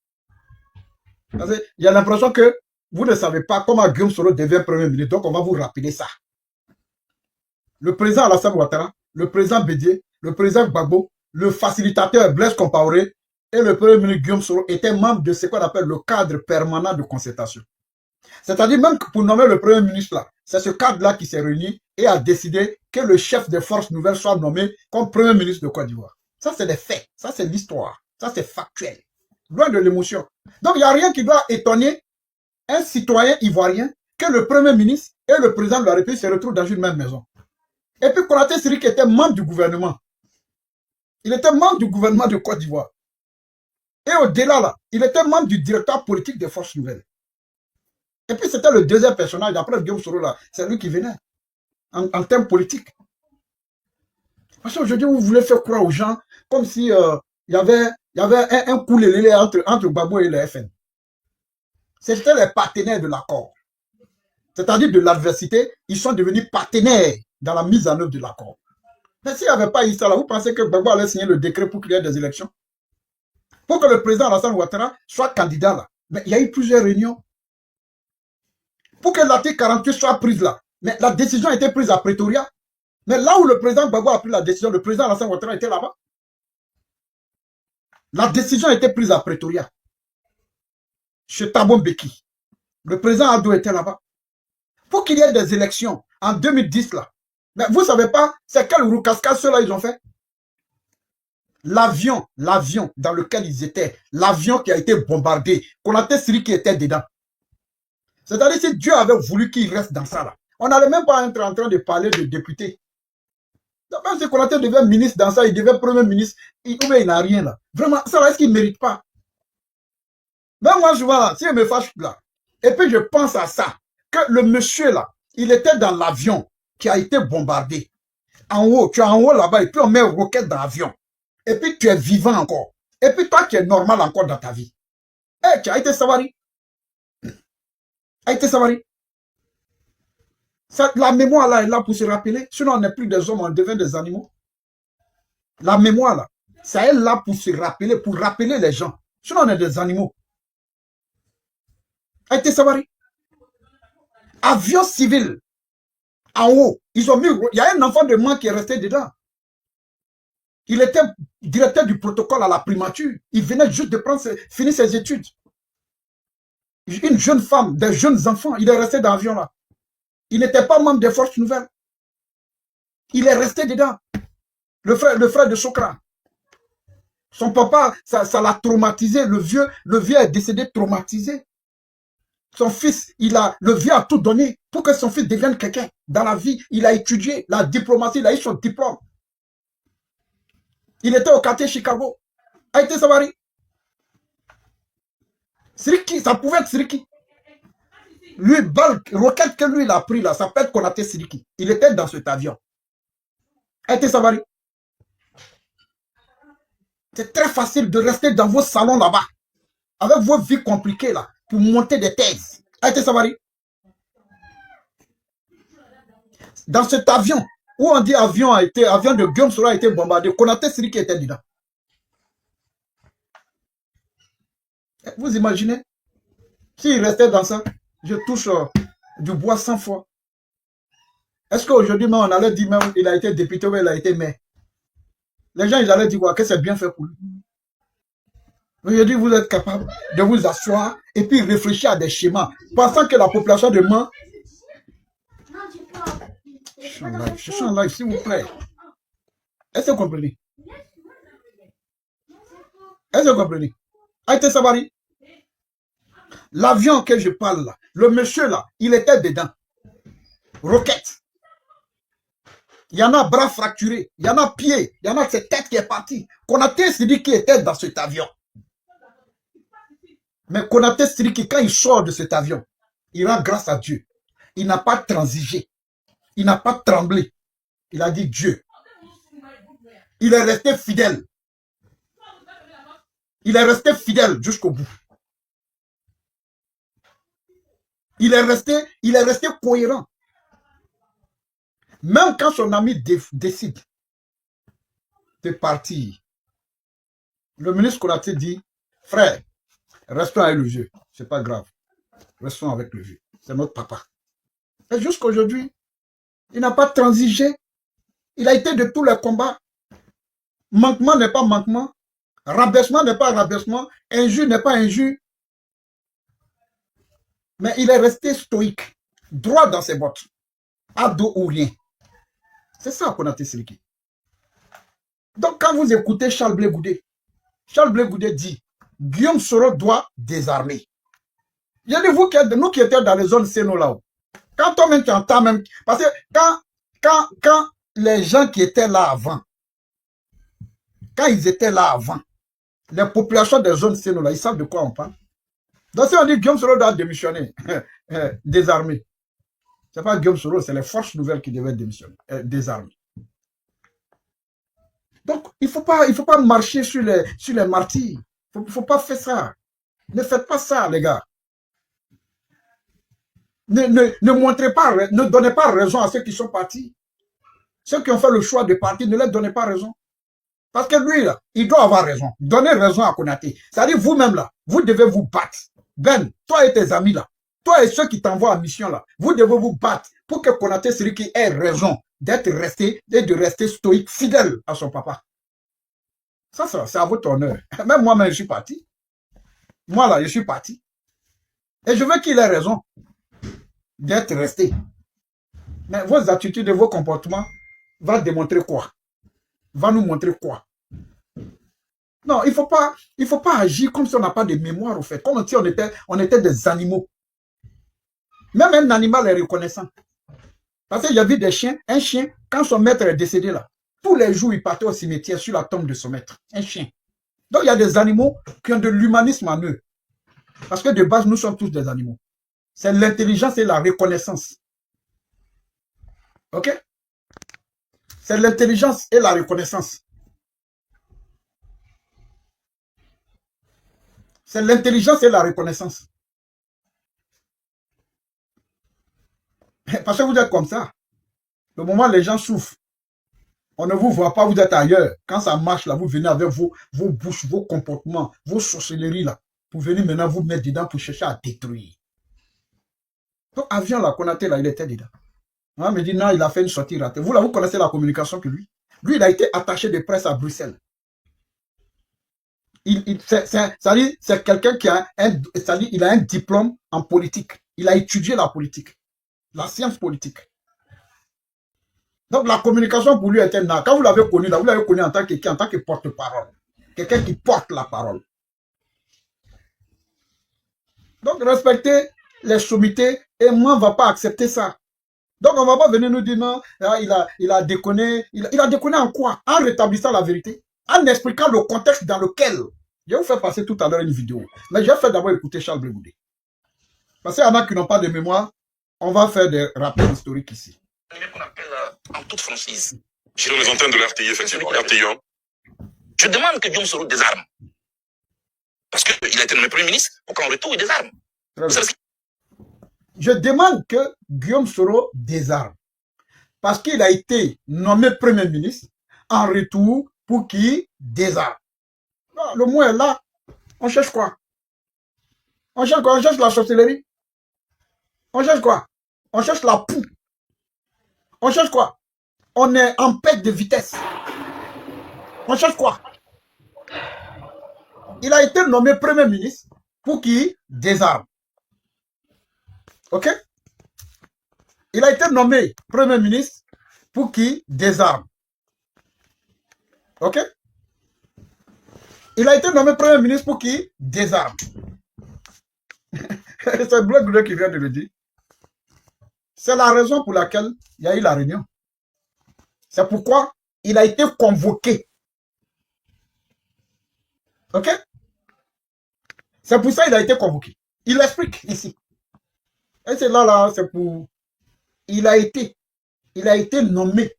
A: Il y a l'impression que vous ne savez pas comment Guillaume Soro devient premier ministre, donc on va vous rappeler ça. Le président Alassane Ouattara, le président Bédié, le président Gbagbo, le facilitateur Blaise Compaoré et le premier ministre Guillaume Soro étaient membres de ce qu'on appelle le cadre permanent de concertation. C'est-à-dire même que pour nommer le premier ministre là, c'est ce cadre-là qui s'est réuni et a décidé que le chef des forces nouvelles soit nommé comme premier ministre de Côte d'Ivoire. Ça, c'est des faits. Ça, c'est l'histoire. Ça, c'est factuel. Loin de l'émotion. Donc, il n'y a rien qui doit étonner un citoyen ivoirien que le premier ministre et le président de la République se retrouvent dans une même maison. Et puis, Konaté Siriki était membre du gouvernement. Il était membre du gouvernement de Côte d'Ivoire. Et au-delà, là, il était membre du directeur politique des forces nouvelles. Et puis, c'était le deuxième personnage. Après Guillaume Soro, là, c'est lui qui venait en termes politiques. Parce qu'aujourd'hui, vous voulez faire croire aux gens comme si il y avait un coup lélé entre Gbagbo et le FN. C'était les partenaires de l'accord. C'est-à-dire de l'adversité, ils sont devenus partenaires dans la mise en œuvre de l'accord. Mais s'il n'y avait pas eu ça, là, vous pensez que Gbagbo allait signer le décret pour qu'il y ait des élections? Pour que le président Alassane Ouattara soit candidat là. Mais il y a eu plusieurs réunions. Pour que l'article 48 soit prise là. Mais la décision a été prise à Pretoria. Mais là où le président Gbagbo a pris la décision, le président Alassane Ouattara était là-bas. La décision a été prise à Pretoria. Chez Thabo Mbeki. Le président Addo était là-bas. Pour qu'il y ait des élections en 2010 là. Mais vous ne savez pas, c'est quel roucascade ceux-là ils ont fait? L'avion dans lequel ils étaient, l'avion qui a été bombardé, Konaté Siriki était dedans. C'est-à-dire si Dieu avait voulu qu'il reste dans ça là, on n'allait même pas être en train de parler de députés. Même si Konaté devait ministre dans ça, il devait premier ministre, il n'a rien là. Vraiment, ça là, est-ce qu'il ne mérite pas? Même moi, je vois là, si je me fâche là, et puis je pense à ça, que le monsieur là, il était dans l'avion qui a été bombardé. En haut, tu es en haut là-bas, et puis on met une roquette dans l'avion. Et puis tu es vivant encore. Et puis toi, tu es normal encore dans ta vie. Eh, tu as été Savary. La mémoire là est là pour se rappeler. Sinon, on n'est plus des hommes, on devient des animaux. La mémoire là, ça est là pour se rappeler, pour rappeler les gens. Sinon, on est des animaux. A été Savary. Avion civil. En haut, ils ont mis. Il y a un enfant de moi qui est resté dedans. Il était directeur du protocole à la primature. Il venait juste de finir ses études. Une jeune femme, des jeunes enfants, il est resté dans l'avion là. Il n'était pas membre des forces nouvelles. Il est resté dedans. Le frère de Sokra. Son papa, ça l'a traumatisé. Le vieux est décédé traumatisé. Son fils, le vieux a tout donné pour que son fils devienne quelqu'un dans la vie. Il a étudié la diplomatie, il a eu son diplôme. Il était au quartier Chicago. Haïté Savary. Siriki, ça pouvait être Siriki. Lui, balle, roquette que lui, il a pris là, ça peut être Konaté Siriki. Il était dans cet avion. Haïté Savary. C'est très facile de rester dans vos salons là-bas, avec vos vies compliquées là, pour monter des thèses. Haïté Savary. Dans cet avion, où on dit avion de Guillaume Soro a été bombardé, Konaté Siriki était dedans. Vous imaginez? S'il restait dans ça, je touche du bois 100 fois. Est-ce qu'aujourd'hui, on allait dire même il a été député ou il a été maire? Les gens, ils allaient dire quoi? Que c'est bien fait pour lui. Aujourd'hui, vous êtes capable de vous asseoir et puis réfléchir à des schémas, pensant que la population de Mans... Je suis en live, s'il vous plaît. Est-ce que vous comprenez? Est-ce que vous comprenez? Haïté Savary. L'avion que je parle là, le monsieur là, il était dedans. Roquette. Il y en a bras fracturés, il y en a pieds, il y en a cette tête qui est partie. Konaté Siriki était dans cet avion. Mais Konaté Siriki, quand il sort de cet avion, il rend grâce à Dieu. Il n'a pas transigé. Il n'a pas tremblé. Il a dit Dieu. Il est resté fidèle. Il est resté fidèle jusqu'au bout. Il est resté cohérent. Même quand son ami décide de partir, le ministre Konaté dit, frère, restons avec le vieux. C'est pas grave. Restons avec le vieux. C'est notre papa. Et jusqu'aujourd'hui, il n'a pas transigé. Il a été de tous les combats. Manquement n'est pas manquement. Rabaissement n'est pas rabaissement. Injure n'est pas injure. Mais il est resté stoïque. Droit dans ses bottes. À dos ou rien. C'est ça Konaté Siriki. Donc quand vous écoutez Charles Blé Goudé dit, Guillaume Soro doit désarmer. Il y a de vous, nous qui étions dans les zones Séno là-haut. Quand toi-même tu entends même, parce que quand les gens qui étaient là avant, quand ils étaient là avant, les populations des zones Séno là, ils savent de quoi on parle. Donc si on dit Guillaume Soro doit démissionner, désarmer. Ce n'est pas Guillaume Soro, c'est les forces nouvelles qui devaient démissionner, désarmer. Donc, il ne faut pas marcher sur les martyrs. Il ne faut pas faire ça. Ne faites pas ça, les gars. Ne montrez pas, ne donnez pas raison à ceux qui sont partis. Ceux qui ont fait le choix de partir, ne leur donnez pas raison. Parce que lui, là, il doit avoir raison. Donnez raison à Konaté. C'est-à-dire, vous-même, là, vous devez vous battre. Ben, toi et tes amis, là, toi et ceux qui t'envoient en mission, là, vous devez vous battre pour que Konaté Siriki ait raison d'être resté et de rester stoïque, fidèle à son papa. Ça, c'est à votre honneur. Même moi-même, je suis parti. Moi, là, je suis parti. Et je veux qu'il ait raison d'être resté. Mais vos attitudes et vos comportements vont démontrer quoi? Va nous montrer quoi? Non, il faut pas agir comme si on n'a pas de mémoire, au fait. Comme si on était des animaux. Même un animal est reconnaissant. Parce qu'il y avait des chiens. Un chien, quand son maître est décédé là, tous les jours, il partait au cimetière sur la tombe de son maître. Un chien. Donc, il y a des animaux qui ont de l'humanisme en eux. Parce que de base, nous sommes tous des animaux. C'est l'intelligence et la reconnaissance. OK? C'est l'intelligence et la reconnaissance. C'est l'intelligence et la reconnaissance. Parce que vous êtes comme ça. Le moment où les gens souffrent, on ne vous voit pas, vous êtes ailleurs. Quand ça marche, là, vous venez avec vos bouches, vos comportements, vos sorcelleries, là. Vous venez maintenant vous mettre dedans pour chercher à détruire. Donc, avion, là, Konaté, là, il était dedans. On me dit, non, il a fait une sortie ratée. Vous, là, vous connaissez la communication que lui. Lui, il a été attaché de presse à Bruxelles. C'est quelqu'un qui a il a un diplôme en politique. Il a étudié la politique. La science politique. Donc la communication pour lui était là. Quand vous l'avez connu, là, vous l'avez connu en tant que porte-parole. Quelqu'un qui porte la parole. Donc respectez les sommités, et moi, on ne va pas accepter ça. Donc, on ne va pas venir nous dire non, il a déconné. Il a déconné en quoi? En rétablissant la vérité, en expliquant le contexte dans lequel. Je vais vous faire passer tout à l'heure une vidéo. Mais je vais faire d'abord écouter Charles Blé Goudé. Parce qu'il y en a qui n'ont pas de mémoire. On va faire des rappels historiques ici.
D: Qu'on appelle en toute franchise.
G: Sur les antennes de l'RTI, effectivement. RTI 1.
D: Je demande que Guillaume Soro désarme. Parce qu'il a été nommé Premier ministre pour qu'en retour, il désarme.
A: Je demande que Guillaume Soro désarme. Parce qu'il a été nommé Premier ministre en retour pour qu'il désarme. Non, le mot est là. On cherche quoi? On cherche quoi? On cherche la sorcellerie. On cherche quoi? On cherche la poux. On cherche quoi? On est en perte de vitesse. On cherche quoi? Il a été nommé Premier ministre pour qu'il désarme. Ok? Il a été nommé Premier ministre pour qu'il désarme. Ok? Il a été nommé Premier ministre pour qu'il désarme. C'est Blé Goudé qui vient de le dire. C'est la raison pour laquelle il y a eu la réunion. C'est pourquoi il a été convoqué. Ok? C'est pour ça qu'il a été convoqué. Il explique ici. Et c'est là, c'est pour... Il a été nommé.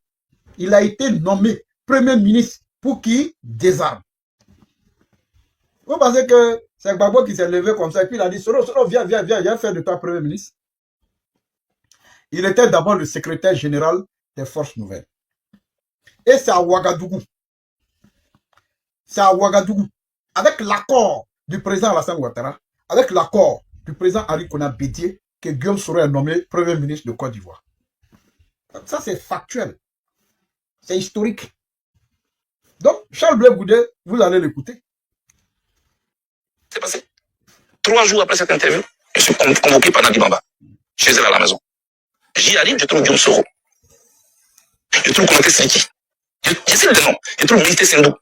A: Il a été nommé Premier ministre pour qu'il désarme. Vous pensez que c'est Gbagbo qui s'est levé comme ça et puis il a dit Soro, viens faire de toi Premier ministre. Il était d'abord le secrétaire général des forces nouvelles. Et c'est à Ouagadougou. C'est à Ouagadougou. Avec l'accord du président Alassane Ouattara, avec l'accord du président Henri Konan Bédié, que Guillaume Soro est nommé Premier ministre de Côte d'Ivoire. Ça, c'est factuel. C'est historique. Donc, Charles Blé Goudé, vous allez l'écouter.
D: C'est passé. 3 jours après cette interview, je suis convoqué par Nadi Bamba, chez elle à la maison. J'y arrive, je trouve Guillaume Soro. Je trouve Konaté Siliki. Je sais le nom. Je trouve Milité Sendou.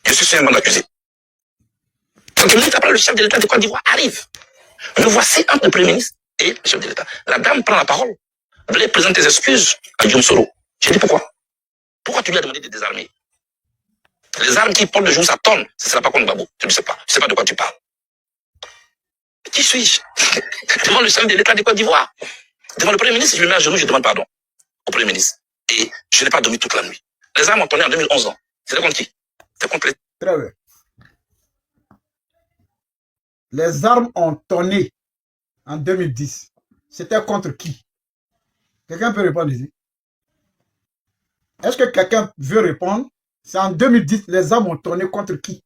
D: Je suis sur un accusé. Quelques minutes après, le chef de l'État de Côte d'Ivoire arrive. Me voici entre le Premier ministre et le chef de l'État. La dame prend la parole. Blé présente tes excuses à Guillaume Soro. J'ai dit pourquoi? Pourquoi tu lui as demandé de désarmer? Les armes qui portent de jour, ça tonne. Ce ne sera pas contre Gbagbo. Je ne sais pas. Je ne sais pas de quoi tu parles. Qui suis-je? Devant le chef de l'État de Côte d'Ivoire. Devant le Premier ministre, je me mets à genoux, je demande pardon au Premier ministre. Et je n'ai pas dormi toute la nuit. Les armes ont tourné en 2011 ans. C'était contre qui? C'était contre les...
A: Très bien. Les armes ont tonné en 2010. C'était contre qui? Quelqu'un peut répondre ici? Est-ce que quelqu'un veut répondre? C'est en 2010, les armes ont tourné contre qui?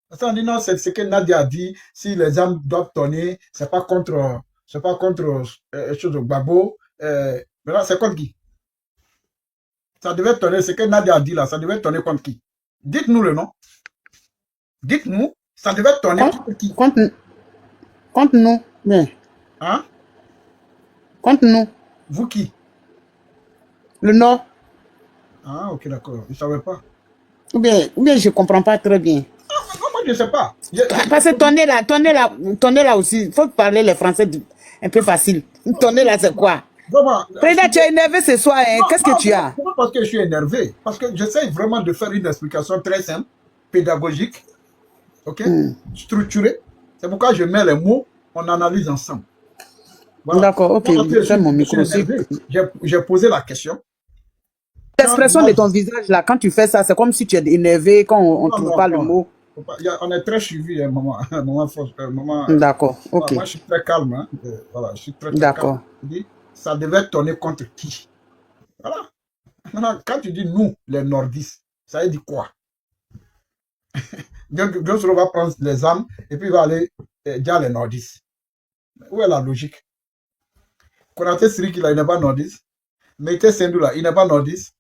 A: Parce qu'on dit non, c'est ce que Nadia a dit. Si les armes doivent tourner, c'est pas contre chose de Gbagbo. Maintenant, c'est contre qui? Ça devait tourner, ce que Nadia a dit là, ça devait tourner contre qui? Dites-nous le nom. Dites-nous, ça devait tourner contre qui?
E: Contre nous. Bien.
A: Hein?
E: Contre nous.
A: Vous qui?
E: Le Nord.
A: Ah, ok, d'accord. Je ne savais pas.
E: Ou bien je ne comprends pas très bien.
A: Moi, je ne sais pas.
E: Parce que tonner là aussi, il faut parler les Français un peu facile. Tonner là, c'est quoi? Président, tu es énervé ce soir. Hein? Qu'est-ce que tu as?
A: Pas parce que je suis énervé. Parce que j'essaie vraiment de faire une explication très simple, pédagogique, ok, structurée. C'est pourquoi je mets les mots, on analyse ensemble. Voilà.
E: D'accord, ok. Fais mon micro aussi.
A: J'ai posé la question.
E: L'expression de ton visage là, quand tu fais ça, c'est comme si tu es énervé quand on ne trouve pas le mot.
A: On est très suivi, maman.
E: D'accord, ok.
A: Moi, je suis très calme. Hein. Voilà, je suis très
E: D'accord.
A: calme. Ça devait tourner contre qui? Voilà. Maintenant, quand tu dis nous, les nordistes, ça veut dire quoi? Donc, on va prendre les armes et puis il va aller dire les nordistes. Où est la logique? Konaté Siliki, il n'est pas nordiste. Milité Sendou, il n'est pas nordiste.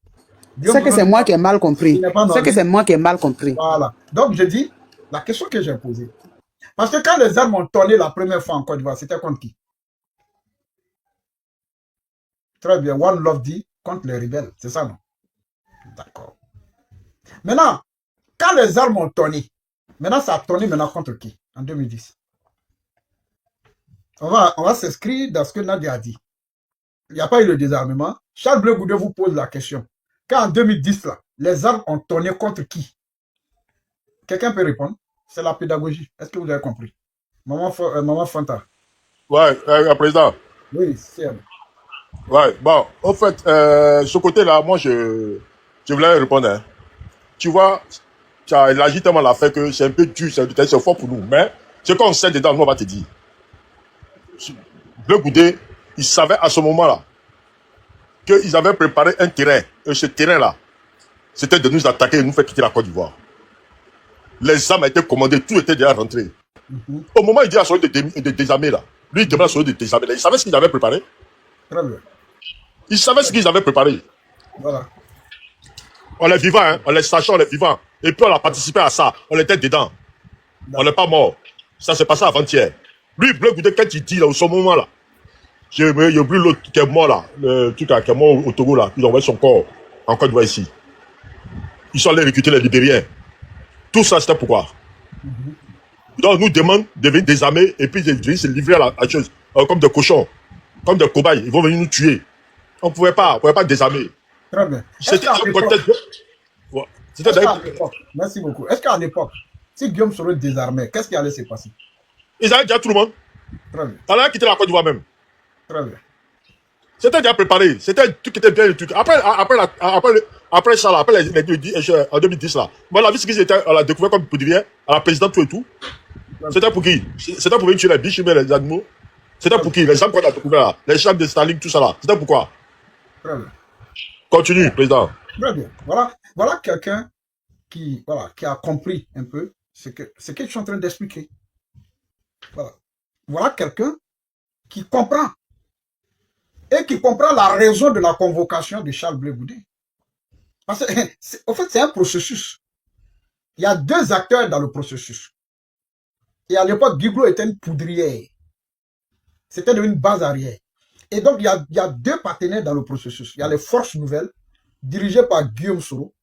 E: C'est que c'est moi qui ai mal compris. C'est que c'est moi qui ai mal compris.
A: Voilà. Donc, je dis, la question que j'ai posée. Parce que quand les armes ont tourné la première fois en Côte d'Ivoire, c'était contre qui? Très bien. One Love dit contre les rebelles. C'est ça, non? D'accord. Maintenant, quand les armes ont tourné, maintenant ça a tourné maintenant contre qui? En 2010. On va s'inscrire dans ce que Nadia a dit. Il n'y a pas eu le désarmement. Charles Blé Goudé vous pose la question. Quand en 2010, là, les armes ont tourné contre qui? Quelqu'un peut répondre? C'est la pédagogie. Est-ce que vous avez compris? Maman Fanta.
H: Ouais, président.
A: Oui, c'est elle.
H: Ouais, bon, en fait, ce côté-là, moi, je voulais répondre. Hein. Tu vois, tu as élargi tellement l'affaire que c'est un peu dur, c'est fort pour nous. Mais ce qu'on sait dedans, nous, on va te dire. Le Goudé, il savait à ce moment-là qu'ils avaient préparé un terrain. Et ce terrain-là, c'était de nous attaquer et nous faire quitter la Côte d'Ivoire. Les armes étaient commandées, tout était déjà rentré. Au moment où il dit à son de désarmer, là, lui, il demande à son de désarmer. Là, il savait ce qu'ils avaient préparé.
A: Très bien.
H: Il savait ce qu'ils avaient préparé.
A: Voilà.
H: On est vivant, hein? On est sachant, on est vivant. Et puis on a participé à ça. On était dedans. On n'est pas mort. Ça s'est passé avant-hier. Lui, Bleu Goudé, quand il dit là, au ce moment-là, j'ai oublié l'autre qui est mort là, le truc qui est mort au Togo là, ils ont envoyé son corps en Côte d'Ivoire ici. Ils sont allés recruter les Libériens. Tout ça, c'était pourquoi? Donc, on nous demande de venir désarmer et puis de venir se livrer à la chose, comme des cochons, comme des cobayes. Ils vont venir nous tuer. On ne pouvait pas désarmer.
A: Très bien.
H: C'était un contexte.
A: Merci beaucoup. Est-ce qu'à l'époque, si Guillaume Soro désarmait, qu'est-ce qui allait se passer?
H: Ils avaient déjà tout le monde.
A: Très bien.
H: On allait quitter la Côte d'Ivoire même.
A: Très bien.
H: C'était déjà préparé. C'était un truc qui était bien le truc. Après ça, là, après en 2010, là, on a vu ce qu'ils étaient, on l'a découvert comme poudrière, à la présidente, tout et tout. C'était pour qui? C'était pour venir tuer les biches, les animaux. C'était pour qui? Les gens qu'on a découvert là, les chambres de Staline, tout ça là. C'était pourquoi?
A: Très bien.
H: Continue, président.
A: Très bien. Voilà quelqu'un qui a compris un peu ce que je suis en train d'expliquer. Voilà quelqu'un qui comprend. Et qui comprend la raison de la convocation de Charles Blé Goudé. Parce que, en fait, c'est un processus. Il y a deux acteurs dans le processus. Et à l'époque, Guiglo était une poudrière. C'était une base arrière. Et donc, il y a deux partenaires dans le processus. Il y a les forces nouvelles, dirigées par Guillaume Soro,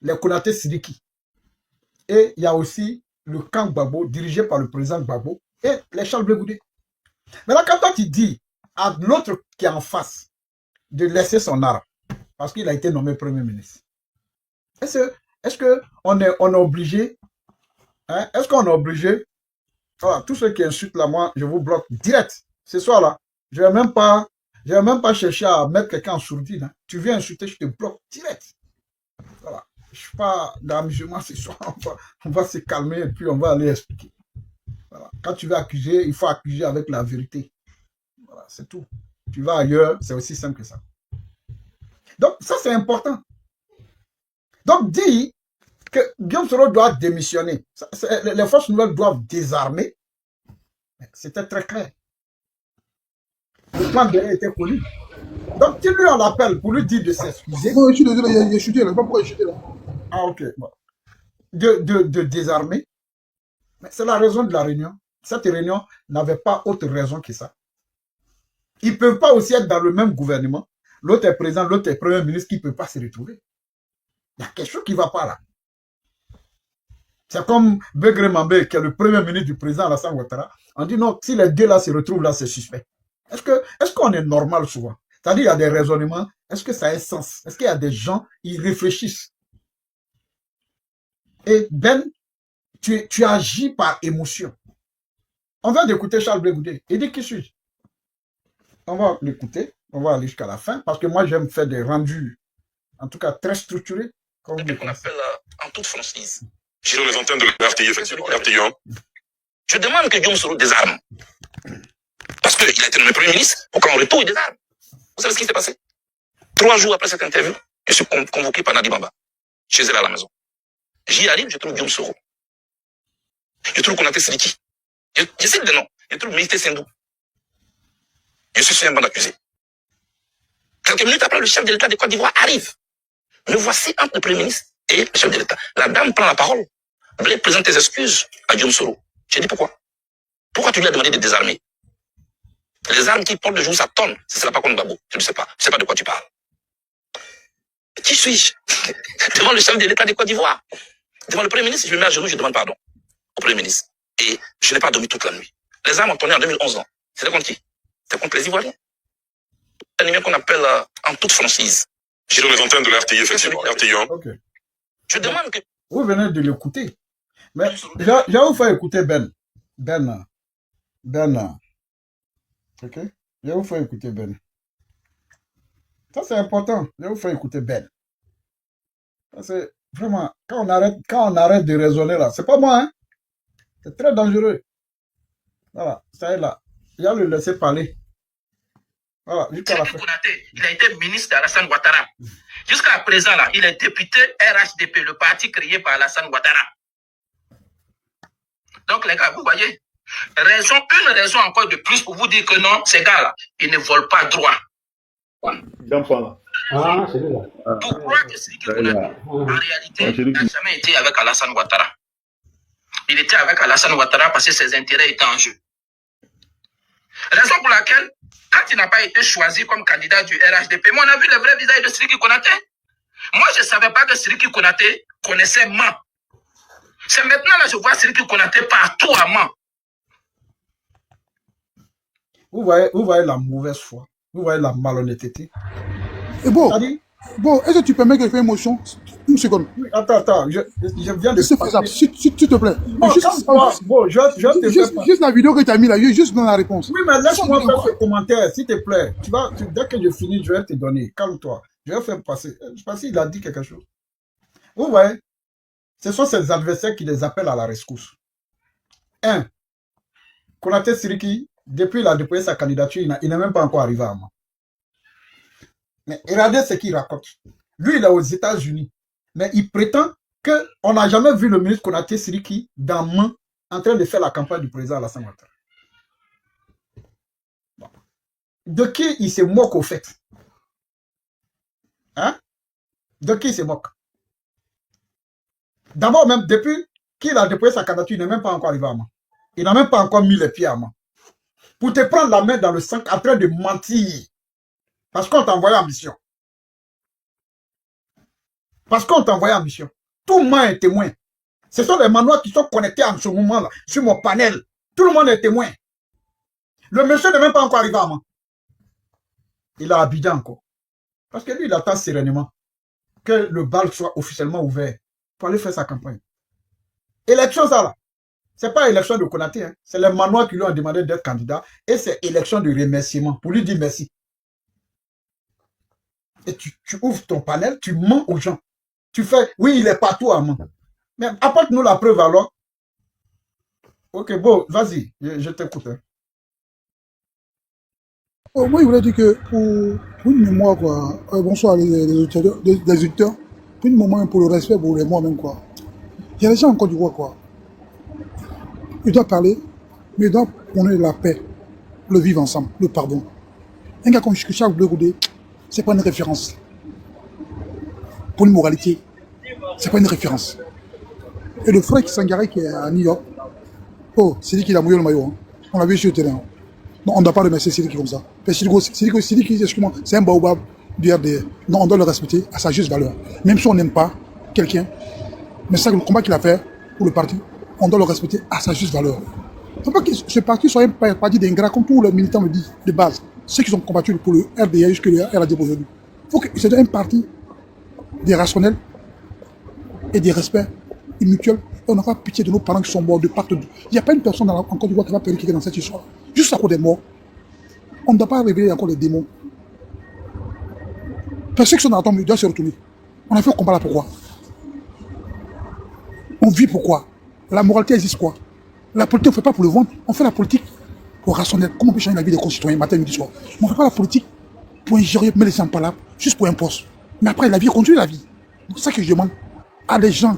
A: les Konaté Sidiki. Et il y a aussi le camp Gbagbo, dirigé par le président Gbagbo, et les Charles Blé Goudé. Maintenant, quand toi tu dis à l'autre qui est en face de laisser son arme, parce qu'il a été nommé Premier ministre, est-ce qu'on est obligé, hein, est-ce qu'on est obligé, voilà, tous ceux qui insultent là, moi, je vous bloque direct, ce soir-là, je vais même pas chercher à mettre quelqu'un en sourdine, hein. Tu viens insulter, je te bloque direct. Voilà. Je ne suis pas dans l'amusement ce soir, on va se calmer et puis on va aller expliquer. Voilà. Quand tu veux accuser, il faut accuser avec la vérité. Voilà, c'est tout. Tu vas ailleurs, c'est aussi simple que ça. Donc, ça, c'est important. Donc, dit que Guillaume Soro doit démissionner. Les forces nouvelles doivent désarmer. C'était très clair. Le plan de était connu. Donc, tu lui en appelle pour lui dire de s'excuser.
I: Non, je suis désolé, il est chuté là. Je ne sais pas pourquoi il est chuté là.
A: Ah, ok. Bon. De désarmer. Mais c'est la raison de la réunion. Cette réunion n'avait pas autre raison que ça. Ils ne peuvent pas aussi être dans le même gouvernement. L'autre est président, l'autre est premier ministre qui ne peut pas se retrouver. Il y a quelque chose qui ne va pas là. C'est comme Begré Mambé, qui est le premier ministre du président Alassane Ouattara. On dit non, si les deux là se retrouvent là, c'est suspect. Est-ce qu'on est normal souvent? C'est-à-dire, il y a des raisonnements. Est-ce que ça a un sens? Est-ce qu'il y a des gens, ils réfléchissent? Et Ben, tu agis par émotion. On vient d'écouter Charles Blé Goudé. Il dit qui suis-je? On va l'écouter. On va aller jusqu'à la fin. Parce que moi, j'aime faire des rendus, en tout cas très structurés.
D: Qu'on appelle en toute franchise.
G: Sur les antennes de l'RTI, effectivement. RTI 1.
D: Je demande que Guillaume Soro désarme. Parce qu'il a été nommé Premier ministre pour qu'en retour, il désarme. Vous savez ce qui s'est passé? 3 jours après cette interview, je suis convoqué par Nadi Bamba, chez elle à la maison. J'y arrive, je trouve Guillaume Soro. Je trouve Konaté Sidiki. Je sais le nom. Je trouve Milité Sendou. Je suis sur un banc d'accusé. Quelques minutes après, le chef de l'État de Côte d'Ivoire arrive. Me voici entre le Premier ministre et le chef de l'État. La dame prend la parole. Voulez présenter ses excuses à Guillaume Soro. J'ai dit pourquoi? Pourquoi tu lui as demandé de désarmer? Les armes qui portent de jour, ça tonne. Ce ne sera pas contre Gbagbo. Je ne sais pas. Je ne sais pas de quoi tu parles. Qui suis-je? Devant le chef de l'État de Côte d'Ivoire. Devant le Premier ministre, je me mets à genoux, je demande pardon au Premier ministre. Et je n'ai pas dormi toute la nuit. Les armes ont tourné en 2011. C'est contre qui? C'est contre les Ivoiriens. Un ennemi qu'on appelle en toute franchise.
G: Sur les antennes de la RTI, effectivement. RTI 1.
A: Ok.
D: Je demande que...
A: Vous venez de l'écouter. Mais je vais vous faire écouter Ben. Ben. Ok? Je vais vous faire écouter Ben. Ça, c'est important. Je vais vous faire écouter Ben. Ça, c'est vraiment... Quand on arrête de raisonner là, c'est pas moi, hein? C'est très dangereux. Voilà, ça est là. Il a le laisser parler. Voilà, jusqu'à la fin.
D: Il a été ministre d'Alassane Ouattara. Jusqu'à présent, là, il est député RHDP, le parti créé par Alassane Ouattara. Donc, les gars, vous voyez, une raison encore de plus pour vous dire que non, ces gars-là, ils ne volent pas droit. Pourquoi que Sidiki Kouyaté, en réalité, n'a jamais été avec Alassane Ouattara? Il était avec Alassane Ouattara parce que ses intérêts étaient en jeu. Raison pour laquelle, quand il n'a pas été choisi comme candidat du RHDP, moi, on a vu le vrai visage de Sidiki Kouyaté. Moi, je ne savais pas que Sidiki Kouyaté connaissait Mans. C'est maintenant là je vois Sidiki Kouyaté partout à Mans.
A: Vous voyez la mauvaise foi. Vous voyez la malhonnêteté.
I: Et bon, est-ce que tu permets que je fasse une motion? Une seconde.
A: Oui, attends, je viens de...
I: C'est faisable, s'il te plaît.
A: Juste
I: la vidéo que tu as mis là, juste dans la réponse.
A: Oui, mais laisse-moi faire ce commentaire, s'il te plaît. Dès que je finis, je vais te donner. Calme-toi. Je vais faire passer. Je pense qu'il a dit quelque chose. Vous voyez, ce sont ses adversaires qui les appellent à la rescousse. Kouyaté Sidiki, depuis il a déposé sa candidature, il n'est même pas encore arrivé à moi. Mais regardez ce qu'il raconte. Lui, il est aux États-Unis. Mais il prétend qu'on n'a jamais vu le ministre Kouyaté Sidiki dans Mans en train de faire la campagne du président Alassane Ouattara. De qui il se moque au fait? Hein? De qui il se moque? D'abord, même depuis qu'il a déposé sa candidature, il n'est même pas encore arrivé à Mans. Il n'a même pas encore mis les pieds à Mans. Pour te prendre la main dans le sang en train de mentir. Parce qu'on t'a envoyé en mission. Parce qu'on t'a envoyé en mission. Tout le monde est témoin. Ce sont les manoirs qui sont connectés en ce moment-là, sur mon panel. Tout le monde est témoin. Le monsieur n'est même pas encore arrivé à moi. Il a habité encore. Parce que lui, il attend sérénement que le bal soit officiellement ouvert pour aller faire sa campagne. Élection, ça là. C'est pas élection de Kouyaté, hein. C'est les manoirs qui lui ont demandé d'être candidat et c'est élection de remerciement pour lui dire merci. Et tu ouvres ton panel, tu mens aux gens. Tu fais, oui, il est partout à Mans. Mais apporte-nous la preuve alors. Ok, bon, vas-y, je t'écoute. Hein.
I: Moi, il voulait dire que pour une mémoire, quoi. Bonsoir les auditeurs. Pour une mémoire, pour le respect, pour les moi-même, quoi. Il y a des gens en Côte d'Ivoire, quoi. Ils doivent parler, mais ils doivent prôner la paix, le vivre ensemble, le pardon. Un gars comme Charles Bleu Goudé, c'est pas une référence. Pour une moralité, c'est pas une référence. Et le frère Sangaré qui est à New York, oh, c'est lui qui a mouillé le maillot. Hein. On l'a vu sur le terrain. Non, on ne doit pas remercier Sidiki comme ça. Sidiki, excuse-moi, c'est un baobab du RDR. Non, on doit le respecter à sa juste valeur. Même si on n'aime pas quelqu'un, mais c'est le combat qu'il a fait pour le parti, on doit le respecter à sa juste valeur. Il ne faut pas que ce parti soit un parti d'ingrats comme tous les militants me disent de base. Ceux qui ont combattu pour le RDR jusqu'à le RAD aujourd'hui. Il faut que c'est un parti des rationnels et des respects mutuels. Et on n'a pas pitié de nos parents qui sont morts de partout. Il n'y a pas une personne en Côte d'Ivoire qui va périr dans cette histoire. Juste à cause des morts. On ne doit pas révéler encore les démons. Parce que ceux qui sont dans la tombe, ils doivent se retourner. On a fait le combat là pourquoi? On vit pourquoi? La moralité existe quoi? La politique, on ne fait pas pour le vendre. On fait la politique pour rationnel. Comment on peut changer la vie des concitoyens matin, midi, soir? On ne fait pas la politique pour ingérer, mettre les gens pas là, juste pour un poste. Mais après, la vie continue la vie. C'est ça que je demande à des gens